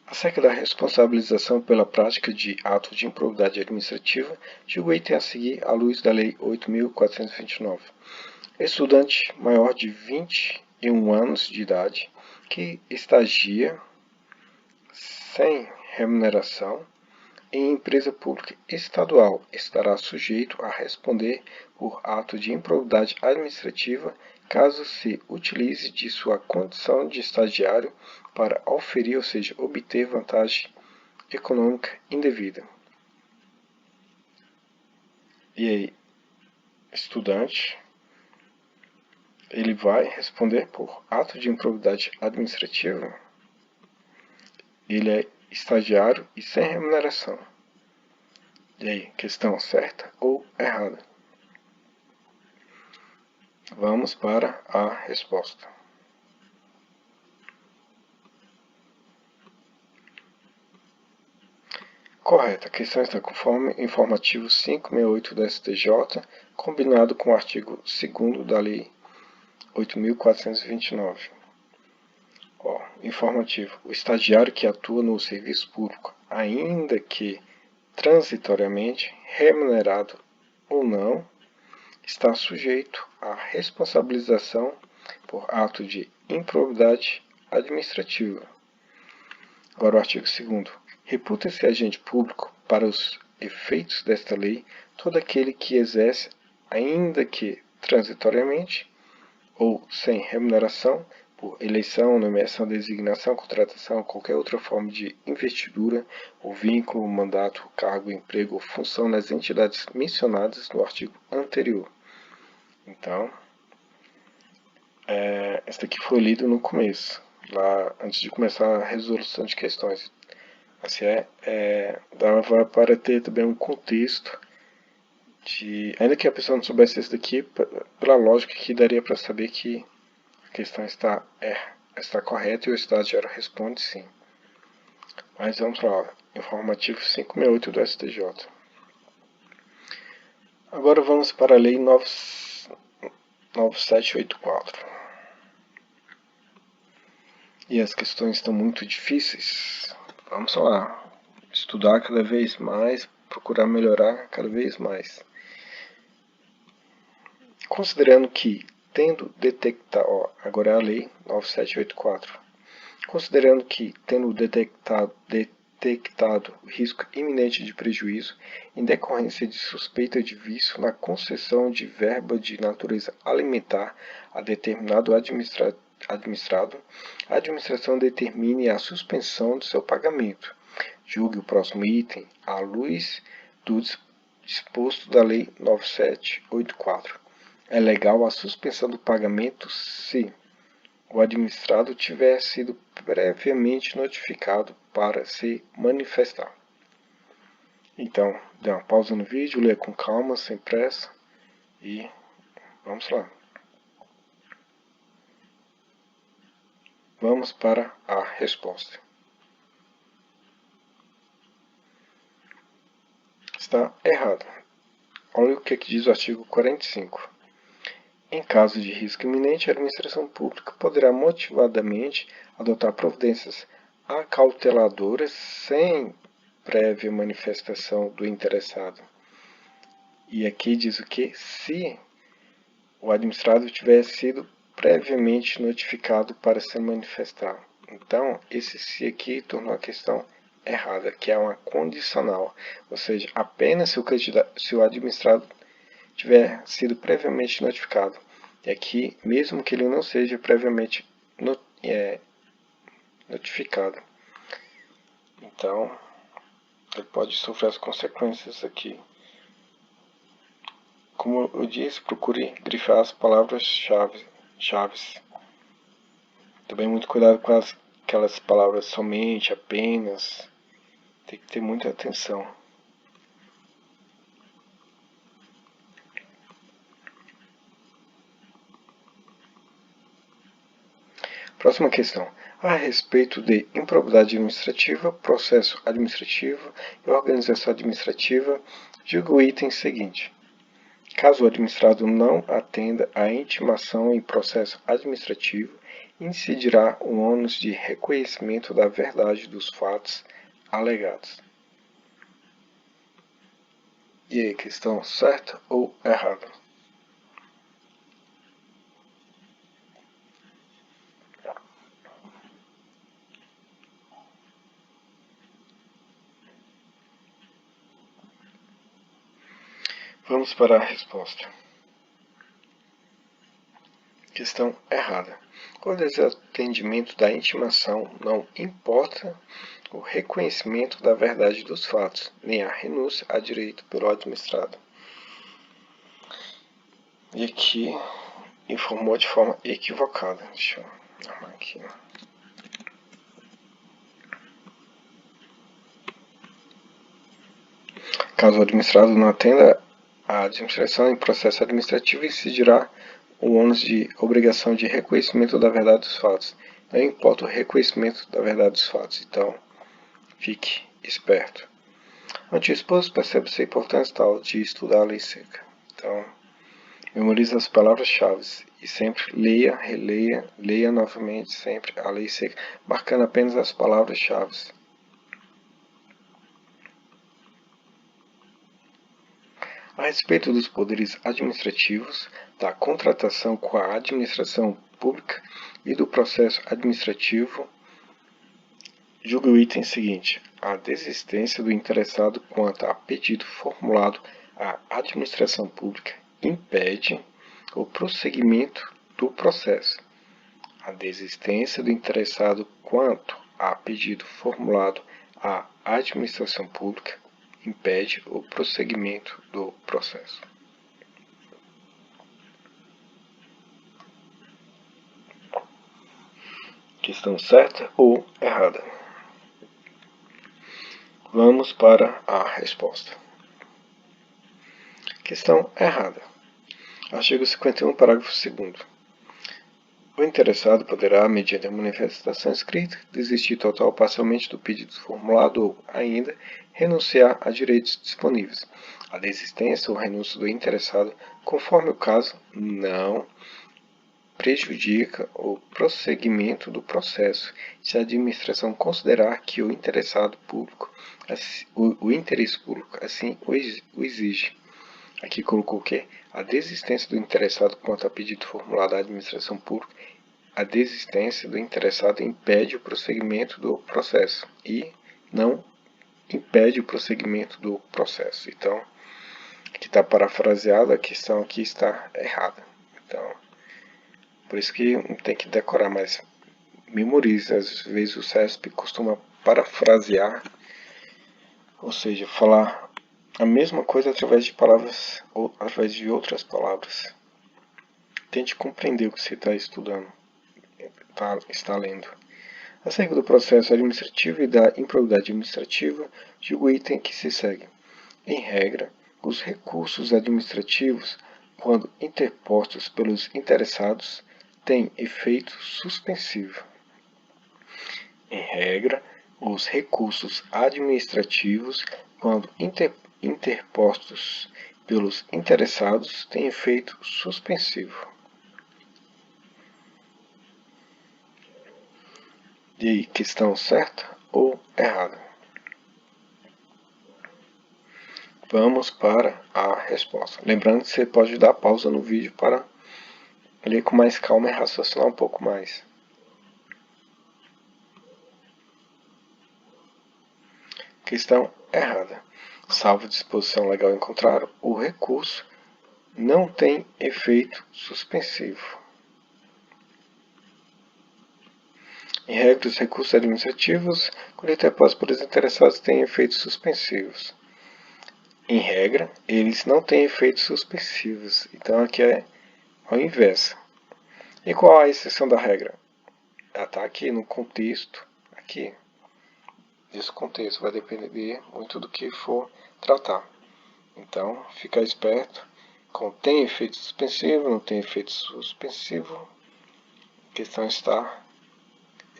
Acerca da responsabilização pela prática de ato de improbidade administrativa, julgo o item a seguir à luz da Lei 8.429. Estudante maior de 21 anos de idade que estagia sem remuneração em empresa pública estadual estará sujeito a responder por ato de improbidade administrativa caso se utilize de sua condição de estagiário para auferir, ou seja, obter vantagem econômica indevida. E aí, estudante, ele vai responder por ato de improbidade administrativa. Ele é estagiário e sem remuneração. E aí, questão certa ou errada? Vamos para a resposta. Correta. A questão está conforme informativo 568 do STJ, combinado com o artigo 2º da Lei 8.429. Informativo. O estagiário que atua no serviço público, ainda que transitoriamente, remunerado ou não, está sujeito à responsabilização por ato de improbidade administrativa. Agora o artigo 2º. Reputa-se agente público, para os efeitos desta lei, todo aquele que exerce, ainda que transitoriamente ou sem remuneração, por eleição, nomeação, designação, contratação ou qualquer outra forma de investidura ou vínculo, mandato, cargo, emprego ou função nas entidades mencionadas no artigo anterior. Então, esse aqui foi lido no começo, lá antes de começar a resolução de questões. Assim, dava para ter também um contexto ainda que a pessoa não soubesse isso daqui, pela lógica que daria para saber que a questão está correta e o estagiário responde sim. Mas vamos lá, informativo 568 do STJ. Agora vamos para a Lei 9784. E as questões estão muito difíceis. Vamos lá, estudar cada vez mais, procurar melhorar cada vez mais. Considerando que, tendo detectado, agora é a Lei 9784, considerando que, tendo detectado risco iminente de prejuízo em decorrência de suspeita de vício na concessão de verba de natureza alimentar a determinado administrado, a administração determine a suspensão de seu pagamento. Julgue o próximo item à luz do disposto da Lei 9784. É legal a suspensão do pagamento se o administrado tiver sido previamente notificado para se manifestar. Então, dê uma pausa no vídeo, leia com calma, sem pressa e vamos lá. Vamos para a resposta. Está errado. Olha o que diz o artigo 45. Em caso de risco iminente, a administração pública poderá motivadamente adotar providências acauteladoras sem prévia manifestação do interessado. E aqui diz o que? Se o administrado tiver sido previamente notificado para se manifestar. Então, esse se aqui tornou a questão errada, que é uma condicional, ou seja, apenas se o administrado tiver sido previamente notificado. E aqui, mesmo que ele não seja previamente notificado. Então, ele pode sofrer as consequências aqui. Como eu disse, procure grifar as palavras-chave. Também muito cuidado com aquelas palavras somente, apenas. Tem que ter muita atenção. Próxima questão. A respeito de improbidade administrativa, processo administrativo e organização administrativa, diga o item seguinte. Caso o administrado não atenda à intimação em processo administrativo, incidirá o ônus de reconhecimento da verdade dos fatos alegados. E aí, questão certa ou errada? Vamos para a resposta. Questão errada. O desatendimento da intimação não importa o reconhecimento da verdade dos fatos, nem a renúncia a direito pelo administrado. E aqui informou de forma equivocada. Deixa eu arrumar aqui. Caso o administrado não atenda à administração em processo administrativo, incidirá o ônus de obrigação de reconhecimento da verdade dos fatos. Não importa o reconhecimento da verdade dos fatos. Então, fique esperto. Ante o exposto, percebe-se a importância tal de estudar a lei seca. Então, memorize as palavras-chave e sempre leia, releia, leia novamente sempre a lei seca, marcando apenas as palavras-chave. A respeito dos poderes administrativos, da contratação com a administração pública e do processo administrativo, julgue o item seguinte: a desistência do interessado quanto a pedido formulado à administração pública impede o prosseguimento do processo. A desistência do interessado quanto a pedido formulado à administração pública impede o prosseguimento do processo. Questão certa ou errada? Vamos para a resposta. Questão errada. Artigo 51, parágrafo 2º. O interessado poderá, mediante a manifestação escrita, desistir total ou parcialmente do pedido formulado ou, ainda, renunciar a direitos disponíveis. A desistência ou renúncia do interessado, conforme o caso, não prejudica o prosseguimento do processo, se a administração considerar que o interessado público, o interesse público assim o exige. Aqui colocou o quê? A desistência do interessado quanto a pedido formulado à administração pública. A desistência do interessado impede o prosseguimento do processo e não impede o prosseguimento do processo. Então, aqui está parafraseado, a questão aqui está errada. Então, por isso que não tem que decorar, mas memorize. Às vezes o CESP costuma parafrasear, ou seja, falar a mesma coisa através de palavras ou através de outras palavras. Tente compreender o que você está estudando, está lendo. Acerca do processo administrativo e da improbidade administrativa, julgo o item que se segue. Em regra, os recursos administrativos, quando interpostos pelos interessados, têm efeito suspensivo. Em regra, os recursos administrativos, quando interpostos pelos interessados, têm efeito suspensivo. E aí, questão certa ou errada? Vamos para a resposta. Lembrando que você pode dar pausa no vídeo para ler com mais calma e raciocinar um pouco mais. Questão errada. Salvo disposição legal em contrário, o recurso não tem efeito suspensivo. Em regra, os recursos administrativos, quando interpostos pelos interessados, têm efeitos suspensivos. Em regra, eles não têm efeitos suspensivos. Então, aqui é ao inverso. E qual a exceção da regra? Ela está aqui no contexto. Aqui. Esse contexto vai depender muito do que for tratar. Então, fica esperto. Tem efeito suspensivo, não tem efeito suspensivo. A questão está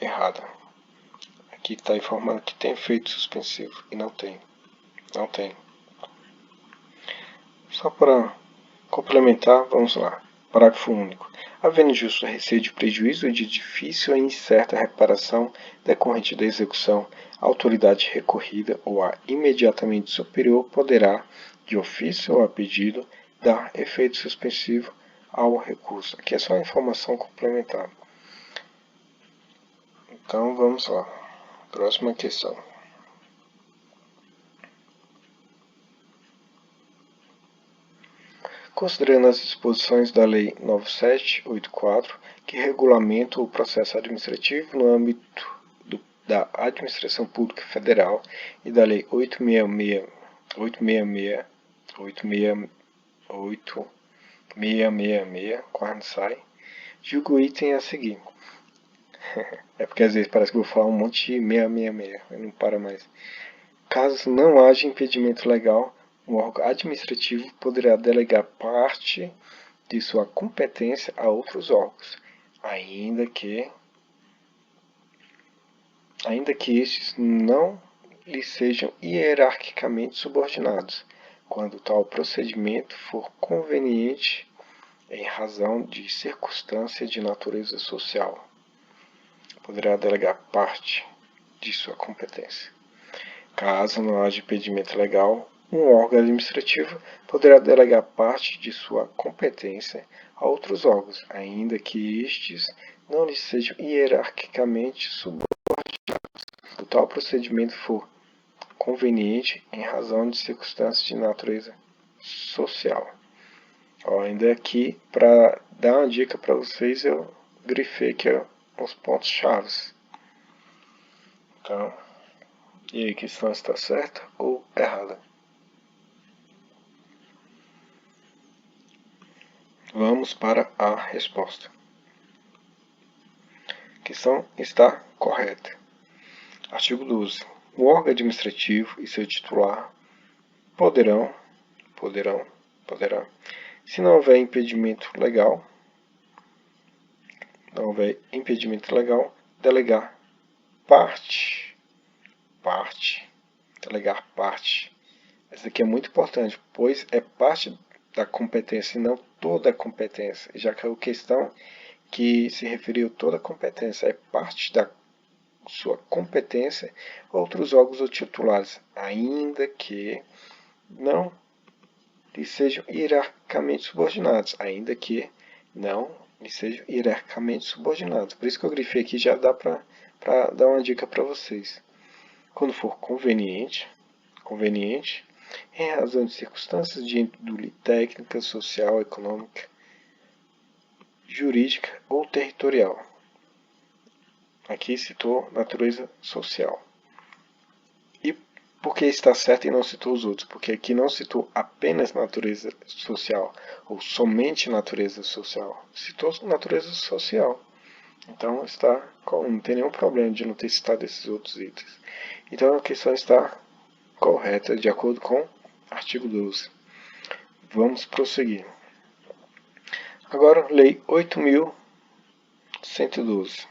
errada. Aqui está informando que tem efeito suspensivo e não tem. Não tem. Só para complementar, vamos lá. Parágrafo único. Havendo justo receio de prejuízo e de difícil e incerta reparação decorrente da execução, a autoridade recorrida ou a imediatamente superior poderá, de ofício ou a pedido, dar efeito suspensivo ao recurso. Aqui é só informação complementar. Então vamos lá. Próxima questão. Considerando as disposições da Lei 9784, que regulamentam o processo administrativo no âmbito da Administração Pública Federal e da Lei 866 666, quando sai, julga o item a seguir. É porque às vezes parece que eu vou falar um monte de 666, mas não para mais. Caso não haja impedimento legal, o órgão administrativo poderá delegar parte de sua competência a outros órgãos, ainda que estes não lhe sejam hierarquicamente subordinados, quando tal procedimento for conveniente em razão de circunstância de natureza social. Poderá delegar parte de sua competência. Caso não haja impedimento legal, um órgão administrativo poderá delegar parte de sua competência a outros órgãos, ainda que estes não lhe sejam hierarquicamente subordinados. O tal procedimento for conveniente em razão de circunstâncias de natureza social. Ainda aqui, para dar uma dica para vocês, eu grifei aqui os pontos-chave. Então, e aí, a questão está certa ou errada? Vamos para a resposta. A questão está correta. Artigo 12. O órgão administrativo e seu titular poderão, se não houver impedimento legal, delegar parte. Delegar parte. Essa aqui é muito importante, pois é parte da competência e não toda a competência, já que a questão que se referiu toda a competência é parte da sua competência outros órgãos ou titulares, ainda que não lhe sejam hierarquicamente subordinados, Por isso que eu grifei aqui, já dá para dar uma dica para vocês. Quando for conveniente, em razão de circunstâncias de índole técnica, social, econômica, jurídica ou territorial. Aqui citou natureza social. E por que está certo e não citou os outros? Porque aqui não citou apenas natureza social ou somente natureza social. Citou natureza social. Então não tem nenhum problema de não ter citado esses outros itens. Então a questão está correta de acordo com o artigo 12. Vamos prosseguir. Agora, Lei 8.112.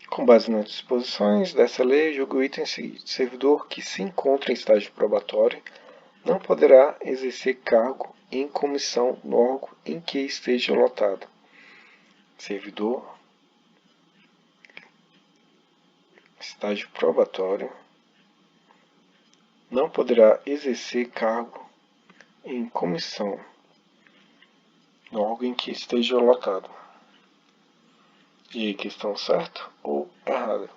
Com base nas disposições dessa lei, julgo o item seguinte. Servidor que se encontra em estágio probatório não poderá exercer cargo em comissão no órgão em que esteja lotado. Servidor, estágio probatório, não poderá exercer cargo em comissão no órgão em que esteja lotado. E aí, questão certa ou errada?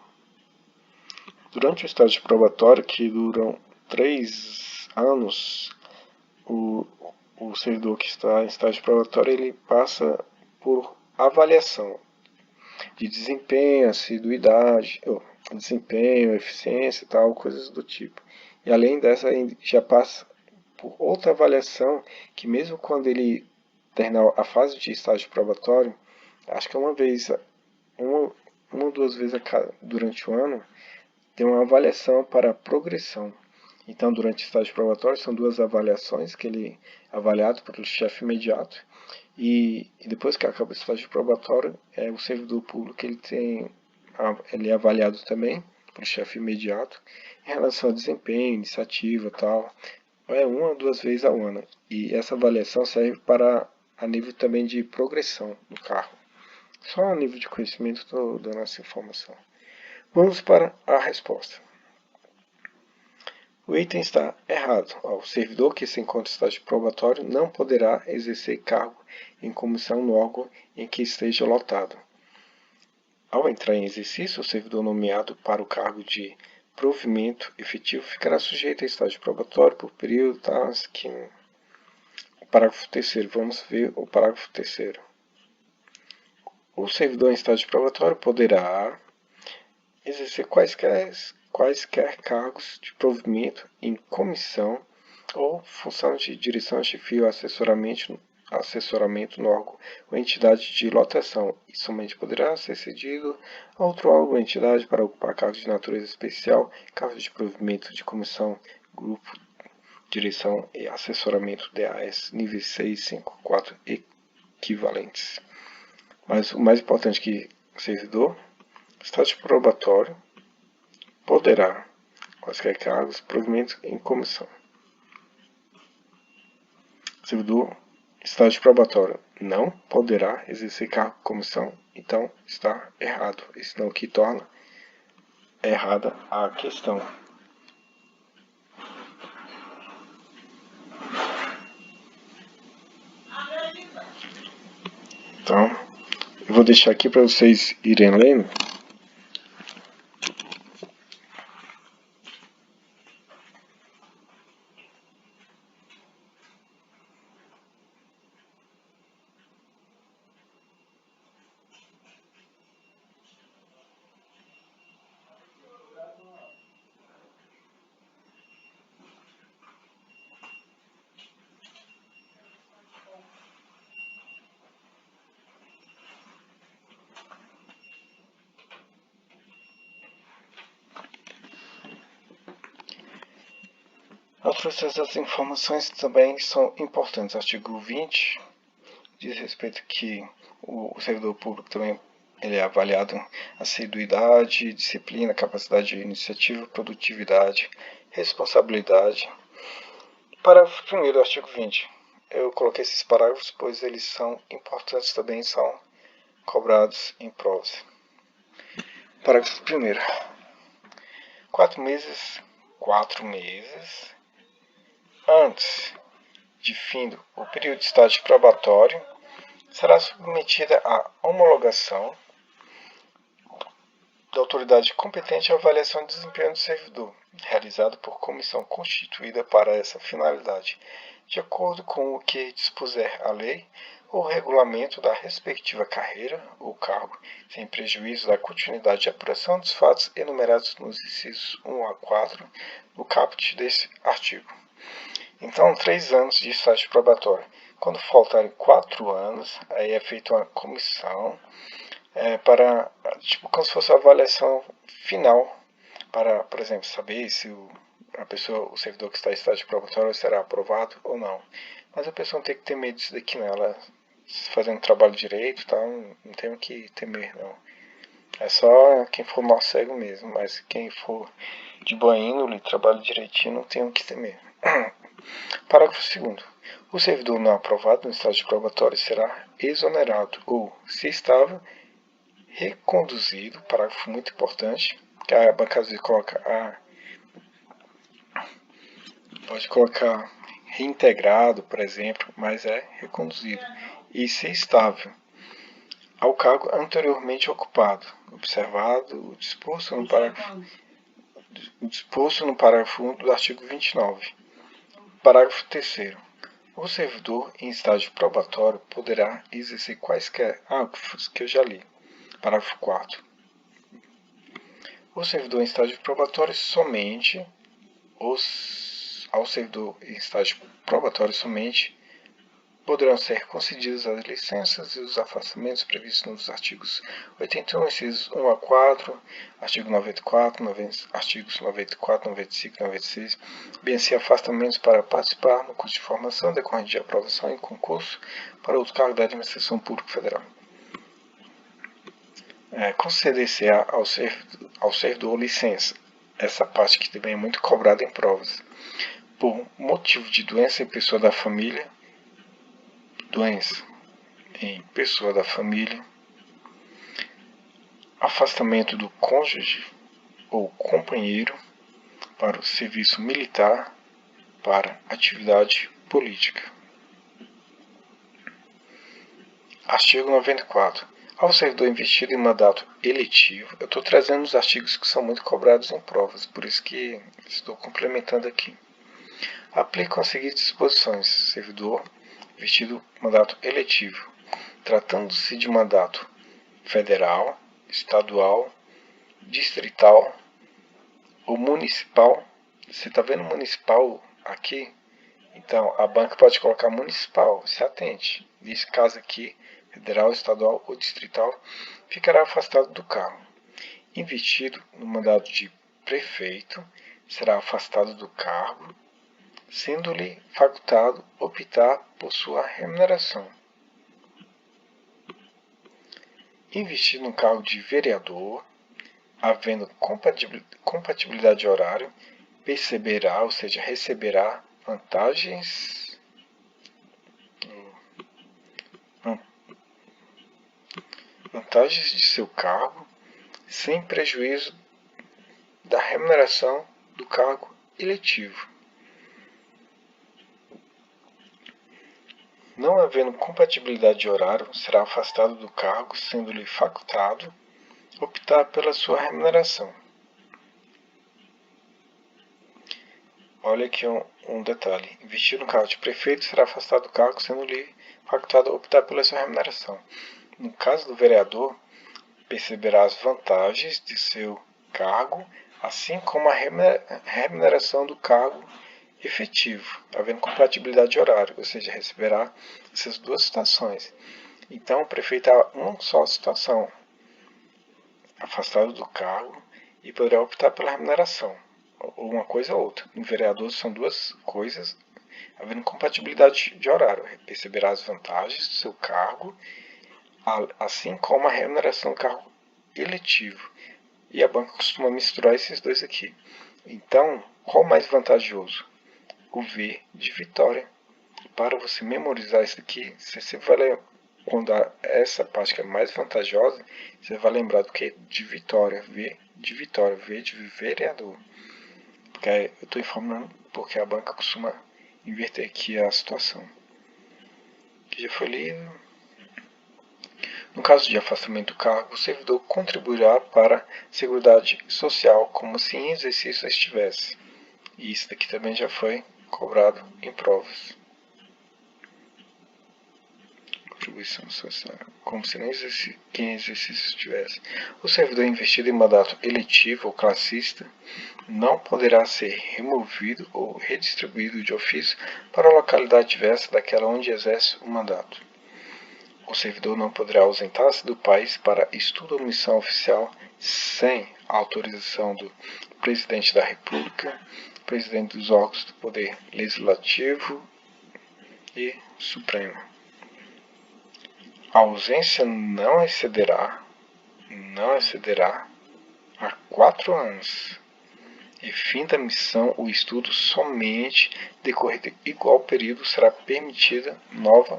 Durante o estágio probatório, que duram 3 anos, o servidor que está em estágio probatório, ele passa por avaliação de desempenho, assiduidade, desempenho, eficiência e tal, coisas do tipo. E além dessa, já passa por outra avaliação, que mesmo quando ele terminar a fase de estágio probatório, acho que uma ou duas vezes durante o ano, tem uma avaliação para progressão. Então, durante o estágio probatório, são 2 avaliações, que ele é avaliado pelo chefe imediato, e depois que acaba o estágio probatório, o servidor público ele é avaliado também pelo chefe imediato em relação ao desempenho, iniciativa e tal. É 1 ou 2 vezes ao ano. E essa avaliação serve para a nível também de progressão no cargo. Só a nível de conhecimento estou dando essa informação. Vamos para a resposta. O item está errado. O servidor que se encontra em estágio probatório não poderá exercer cargo em comissão no órgão em que esteja lotado. Ao entrar em exercício, o servidor nomeado para o cargo de provimento efetivo ficará sujeito a estágio probatório por período, task. Parágrafo 3º. Vamos ver o parágrafo 3º. O servidor em estágio probatório poderá exercer quaisquer cargos de provimento em comissão ou função de direção, chefia ou assessoramento no órgão ou entidade de lotação e somente poderá ser cedido a outro órgão ou entidade para ocupar cargos de natureza especial, cargos de provimento de comissão, grupo, direção e assessoramento DAS, níveis 6, 5, 4 equivalentes. Mas o mais importante que servidor, estágio probatório, poderá, quaisquer cargos, provimento em comissão. Servidor, estágio probatório, não poderá exercer cargo de comissão, então está errado. Isso não que torna errada a questão. Então, eu vou deixar aqui para vocês irem lendo. Essas informações também são importantes. Artigo 20 diz respeito que o servidor público também ele é avaliado em assiduidade, disciplina, capacidade de iniciativa, produtividade, responsabilidade. Parágrafo 1º do artigo 20. Eu coloquei esses parágrafos pois eles são importantes também, são cobrados em provas. Parágrafo 1º. 4 meses antes de fim o período de estágio probatório, será submetida à homologação da autoridade competente à avaliação de desempenho do servidor, realizado por comissão constituída para essa finalidade, de acordo com o que dispuser a lei ou regulamento da respectiva carreira ou cargo, sem prejuízo da continuidade de apuração dos fatos enumerados nos incisos 1 a 4 do caput desse artigo. Então, 3 anos de estágio probatório. Quando faltarem 4 anos, aí é feita uma comissão para, como se fosse a avaliação final, para, por exemplo, saber se o servidor que está em estágio probatório será aprovado ou não. Mas a pessoa não tem que ter medo disso daqui, não. Ela fazendo trabalho direito, tá, não tem o que temer, não. É só quem for mal cego mesmo, mas quem for de boa índole, trabalho direitinho, não tem o que temer. Parágrafo 2º. O servidor não aprovado no estágio probatório será exonerado ou, se estava, reconduzido, parágrafo muito importante, que a bancada às vezes pode colocar reintegrado, por exemplo, mas é reconduzido, e se estável ao cargo anteriormente ocupado, observado o disposto no parágrafo 1 do artigo 29. Parágrafo 3º. O servidor em estágio probatório poderá exercer quaisquer... que eu já li. Parágrafo 4º. O servidor em estágio probatório somente... Ao servidor em estágio probatório somente poderão ser concedidas as licenças e os afastamentos previstos nos artigos 81, incisos 1 a 4, artigo 94, artigos 94, 95 e 96, bem assim afastamentos para participar no curso de formação decorrente de aprovação em concurso para outro cargo da administração pública federal. Conceder-se ao servidor licença, essa parte que também é muito cobrada em provas, por motivo de doença em pessoa da família, afastamento do cônjuge ou companheiro para o serviço militar, para atividade política. Artigo 94. Ao servidor investido em mandato eletivo, eu estou trazendo os artigos que são muito cobrados em provas, por isso que estou complementando aqui. Aplicam as seguintes disposições: servidor investido em mandato eletivo, tratando-se de mandato federal, estadual, distrital, o municipal, você está vendo municipal aqui? Então, a banca pode colocar municipal, se atente. Nesse caso aqui, federal, estadual ou distrital, ficará afastado do cargo. Investido no mandato de prefeito, será afastado do cargo, sendo-lhe facultado optar por sua remuneração. Investido no cargo de vereador, havendo compatibilidade de horário, perceberá, ou seja, receberá vantagens de seu cargo, sem prejuízo da remuneração do cargo eletivo. Não havendo compatibilidade de horário, será afastado do cargo, sendo-lhe facultado optar pela sua remuneração. Olha aqui um detalhe. Investido no cargo de prefeito, será afastado do cargo, sendo-lhe facultado optar pela sua remuneração. No caso do vereador, perceberá as vantagens de seu cargo, assim como a remuneração do cargo efetivo, havendo compatibilidade de horário, ou seja, receberá essas duas situações. Então, o prefeito há uma só situação, afastado do cargo, e poderá optar pela remuneração, ou uma coisa ou outra. No vereador são duas coisas, havendo compatibilidade de horário, receberá as vantagens do seu cargo, assim como a remuneração do cargo eletivo. E a banca costuma misturar esses dois aqui. Então, qual mais vantajoso? O V de vitória. Para você memorizar isso aqui, você sempre vai ler, quando essa parte que é mais vantajosa, você vai lembrar do que? De vitória. V de vitória, V de vereador. Porque eu estou informando porque a banca costuma inverter aqui a situação. Que já foi lido. No caso de afastamento do cargo, o servidor contribuirá para a Seguridade Social como se em exercício estivesse. E isso daqui também já foi cobrado em provas. Contribuição social, como se nem em exercício estivesse. O servidor investido em mandato eletivo ou classista não poderá ser removido ou redistribuído de ofício para a localidade diversa daquela onde exerce o mandato. O servidor não poderá ausentar-se do país para estudo ou missão oficial sem autorização do Presidente da República, Presidente dos órgãos do Poder Legislativo e Supremo. A ausência não excederá a 4 anos. E fim da missão, o estudo somente decorrido igual período será permitida nova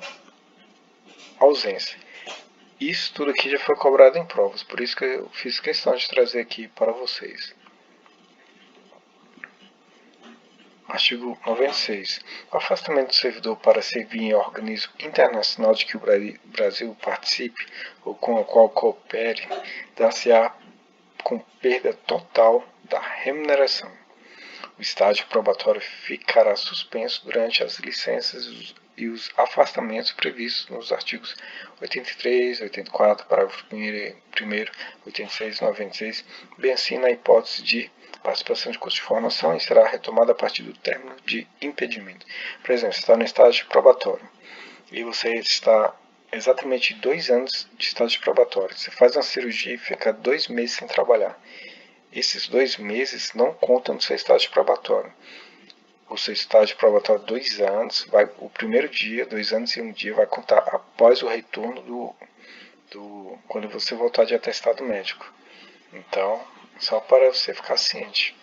ausência. Isso tudo aqui já foi cobrado em provas, por isso que eu fiz questão de trazer aqui para vocês. Artigo 96. O afastamento do servidor para servir em organismo internacional de que o Brasil participe ou com o qual coopere, dar-se-á com perda total da remuneração. O estágio probatório ficará suspenso durante as licenças e os afastamentos previstos nos artigos 83, 84, parágrafo 1º, 86 e 96, bem assim na hipótese de participação de curso de formação e será retomada a partir do término de impedimento. Por exemplo, você está no estágio probatório e você está exatamente 2 anos de estágio probatório. Você faz uma cirurgia e fica 2 meses sem trabalhar. Esses 2 meses não contam no seu estágio probatório. O seu estágio probatório 2 anos, o primeiro dia, 2 anos e 1 dia, vai contar após o retorno quando você voltar de atestado médico. Então, só para você ficar ciente.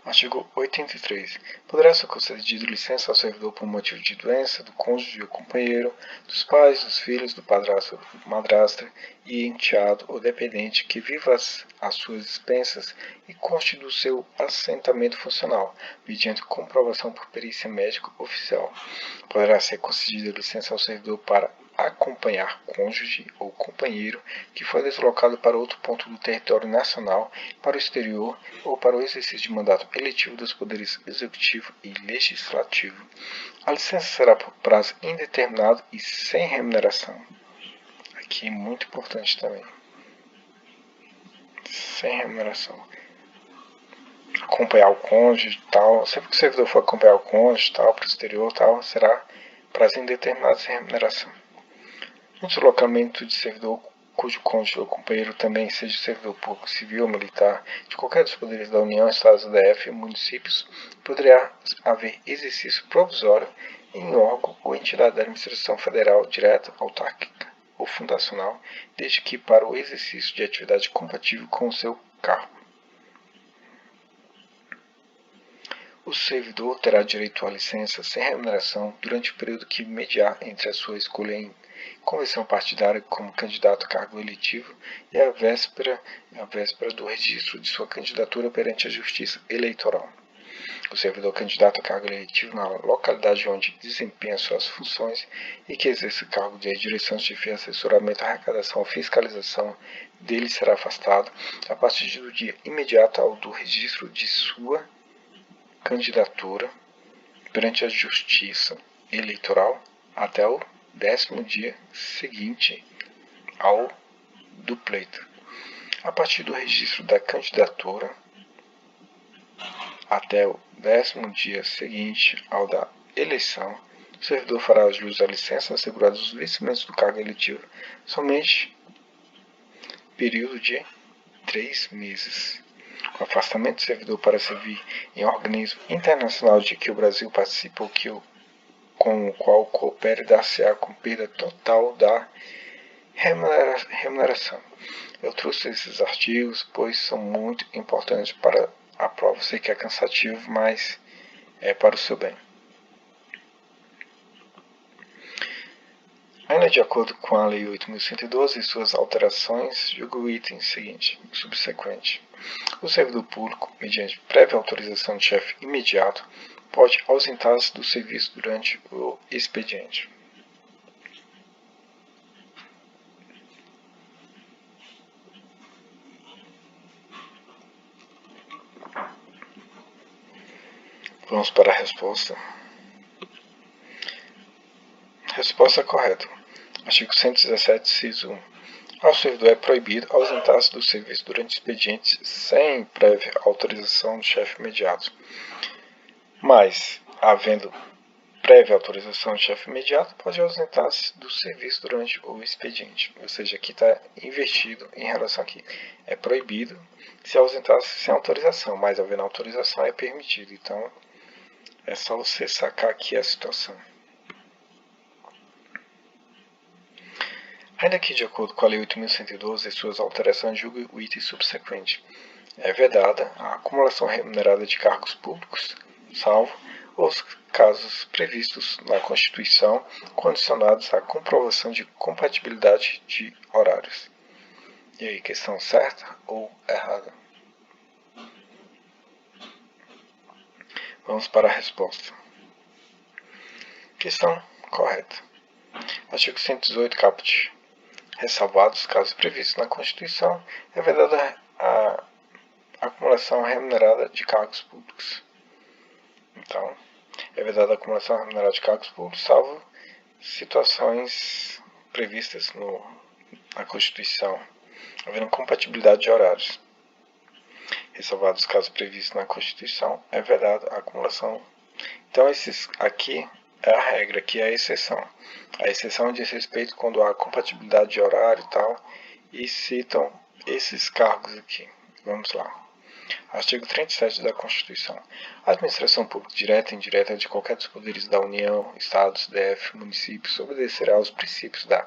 Artigo 83. Poderá ser concedido licença ao servidor por motivo de doença do cônjuge ou companheiro, dos pais, dos filhos, do padrasto ou madrasta e enteado ou dependente que viva às suas expensas e conste do seu assentamento funcional, mediante comprovação por perícia médica oficial. Poderá ser concedida licença ao servidor para acompanhar cônjuge ou companheiro que foi deslocado para outro ponto do território nacional, para o exterior ou para o exercício de mandato eletivo dos poderes executivo e legislativo. A licença será por prazo indeterminado e sem remuneração. Aqui é muito importante também. sem remuneração. Acompanhar o cônjuge e tal, sempre que o servidor for acompanhar o cônjuge tal, para o exterior tal, será prazo indeterminado sem remuneração. No deslocamento de servidor cujo cônjuge ou companheiro também seja servidor público, civil ou militar, de qualquer dos poderes da União, Estados, DF e municípios, poderá haver exercício provisório em órgão ou entidade da administração federal, direta, autárquica ou fundacional, desde que para o exercício de atividade compatível com o seu cargo. O servidor terá direito à licença sem remuneração durante o período que mediar entre a sua escolha em convenção partidária como candidato a cargo eletivo e a véspera do registro de sua candidatura perante a Justiça Eleitoral. O servidor candidato a cargo eletivo na localidade onde desempenha suas funções e que exerce cargo de direção, chefia, assessoramento, arrecadação ou fiscalização dele será afastado a partir do dia imediato ao do registro de sua candidatura perante a Justiça Eleitoral até o 10º dia seguinte ao do pleito. A partir do registro da candidatura até o 10º dia seguinte ao da eleição, o servidor fará jus à licença assegurada os vencimentos do cargo eletivo somente período de 3 meses. O afastamento do servidor para servir em organismo internacional de que o Brasil participa ou com o qual coopere dar-se-á com perda total da remuneração. Eu trouxe esses artigos, pois são muito importantes para a prova. Sei que é cansativo, mas é para o seu bem. Ainda de acordo com a Lei 8.112 e suas alterações, julgo o item seguinte, subsequente. O servidor público, mediante prévia autorização do chefe imediato, pode ausentar-se do serviço durante o expediente. Vamos para a resposta. Resposta correta. Artigo 117, inciso 1. Ao servidor é proibido ausentar-se do serviço durante expedientes sem prévia autorização do chefe imediato. Mas, havendo prévia autorização do chefe imediato, pode ausentar-se do serviço durante o expediente. Ou seja, aqui está invertido em relação aqui. É proibido se ausentar-se sem autorização, mas havendo autorização é permitido. Então, é só você sacar aqui a situação. Ainda que, de acordo com a Lei 8.112 e suas alterações, julgue o item subsequente. É vedada a acumulação remunerada de cargos públicos, salvo os casos previstos na Constituição, condicionados à comprovação de compatibilidade de horários. E aí, questão certa ou errada? Vamos para a resposta. Questão correta. Artigo 118, caput. Ressalvados os casos previstos na Constituição, é vedada a acumulação remunerada de cargos públicos. Então, é vedada a acumulação remunerada de cargos públicos, salvo situações previstas na Constituição, havendo compatibilidade de horários. Ressalvados os casos previstos na Constituição, é vedada a acumulação. Então, esses aqui é a regra, aqui é a exceção. A exceção diz respeito quando há compatibilidade de horário e tal, e citam esses cargos aqui. Vamos lá. Artigo 37 da Constituição. A administração pública direta e indireta de qualquer dos poderes da União, Estados, DF, municípios obedecerá aos princípios da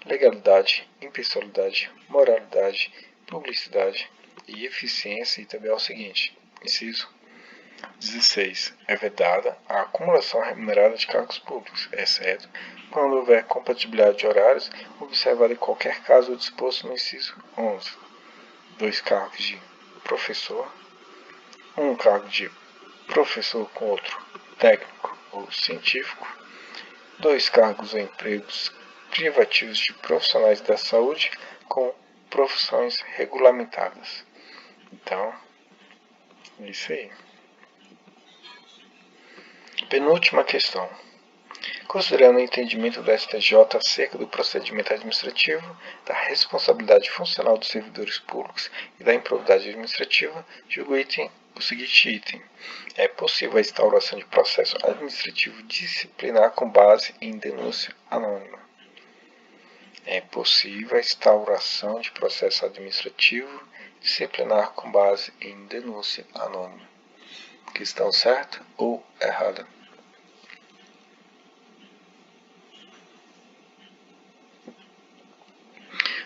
legalidade, impessoalidade, moralidade, publicidade e eficiência e também ao seguinte, inciso 16. É vedada a acumulação remunerada de cargos públicos, exceto quando houver compatibilidade de horários, observado em qualquer caso disposto no inciso 11. 2 cargos de professor, um cargo de professor com outro técnico ou científico, 2 cargos ou empregos privativos de profissionais da saúde com profissões regulamentadas. Então, é isso aí. Penúltima questão. Considerando o entendimento do STJ acerca do procedimento administrativo, da responsabilidade funcional dos servidores públicos e da improbidade administrativa, julgo o seguinte item. É possível a instauração de processo administrativo disciplinar com base em denúncia anônima. É possível a instauração de processo administrativo disciplinar com base em denúncia anônima. Questão certa ou errada?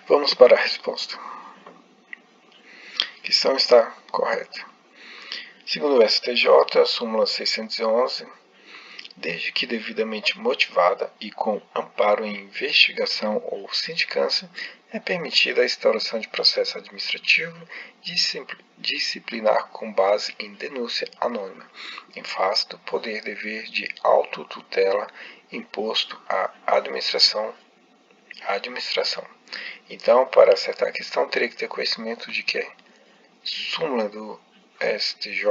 Vamos para a resposta. A questão está correta. Segundo o STJ, a súmula 611, desde que devidamente motivada e com amparo em investigação ou sindicância, é permitida a instauração de processo administrativo disciplinar com base em denúncia anônima, em face do poder-dever de autotutela imposto à administração. Então, para acertar a questão, teria que ter conhecimento de que é súmula do STJ.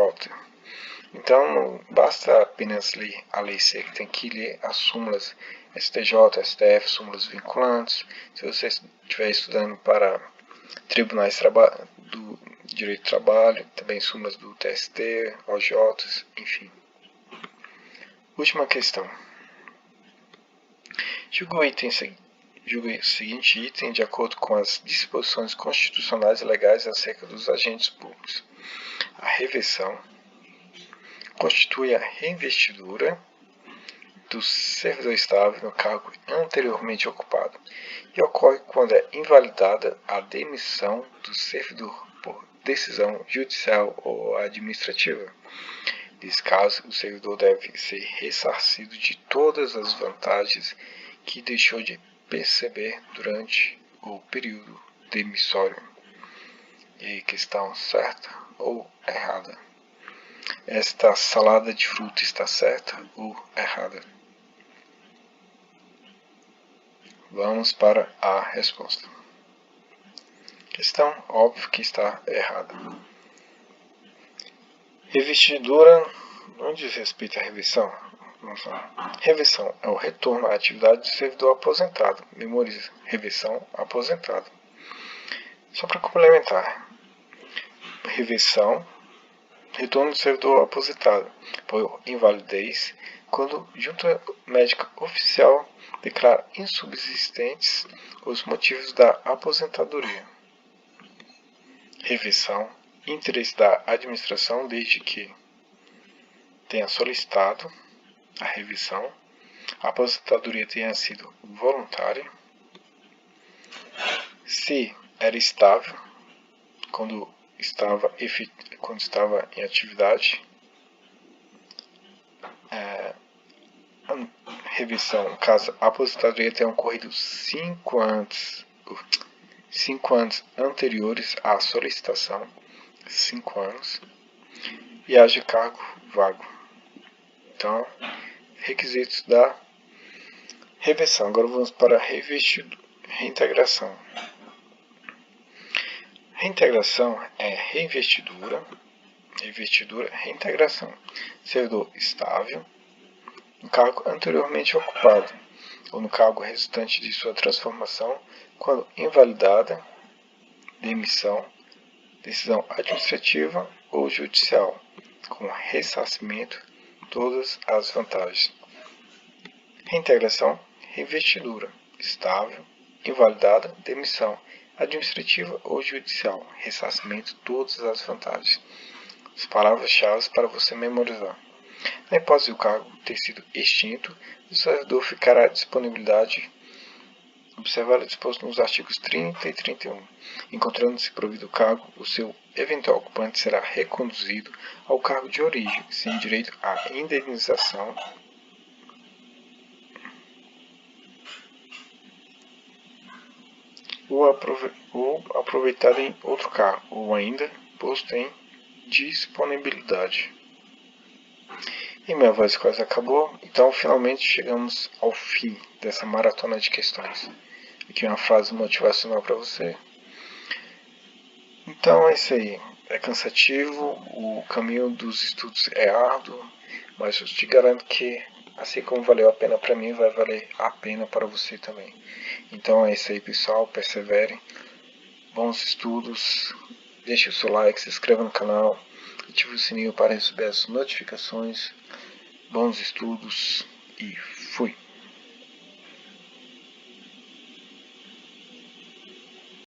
Então, não basta apenas ler a lei seca, tem que ler as súmulas STJ, STF, súmulas vinculantes. Se você estiver estudando para tribunais do direito do trabalho, também súmulas do TST, OJ, enfim. Última questão. Julgo o seguinte item de acordo com as disposições constitucionais e legais acerca dos agentes públicos. A reversão constitui a reinvestidura do servidor estável no cargo anteriormente ocupado e ocorre quando é invalidada a demissão do servidor por decisão judicial ou administrativa. Nesse caso, o servidor deve ser ressarcido de todas as vantagens que deixou de perceber durante o período demissório. E aí, questão certa ou errada? Esta salada de fruta está certa ou errada? Vamos para a resposta. Questão óbvio que está errada. Revestidura não diz respeito à reversão. Reversão é o retorno à atividade do servidor aposentado. Memorize, reversão, aposentado. Só para complementar. Reversão, retorno do servidor aposentado por invalidez, quando junta médica oficial declara insubsistentes os motivos da aposentadoria. Reversão, interesse da administração desde que tenha solicitado a revisão, a aposentadoria tenha sido voluntária, se era estável quando estava em atividade, revisão, caso a aposentadoria tenha ocorrido 5 anos anteriores à solicitação, 5 anos, e haja cargo vago. Então, requisitos da reversão. Agora vamos para a reintegração. Reintegração é reinvestidura, reintegração. Servidor estável, no cargo anteriormente ocupado, ou no cargo resultante de sua transformação, quando invalidada, demissão, decisão administrativa ou judicial, com ressarcimento, todas as vantagens. Reintegração, reinvestidura, estável, invalidada, demissão, administrativa ou judicial, ressarcimento, todas as vantagens. As palavras-chave para você memorizar. Na hipótese do cargo ter sido extinto, o servidor ficará à disponibilidade observado o disposto nos artigos 30 e 31. Encontrando-se provido o cargo, o seu eventual ocupante será reconduzido ao cargo de origem, sem direito à indenização ou aproveitado em outro cargo, ou ainda posto em disponibilidade. E minha voz quase acabou, então finalmente chegamos ao fim dessa maratona de questões. Aqui uma frase motivacional para você. Então é isso aí. É cansativo, o caminho dos estudos é árduo, mas eu te garanto que Assim como valeu a pena para mim, vai valer a pena para você também. Então é isso aí, pessoal, perseverem, bons estudos, deixe o seu like, se inscreva no canal, ative o sininho para receber as notificações, bons estudos e fui!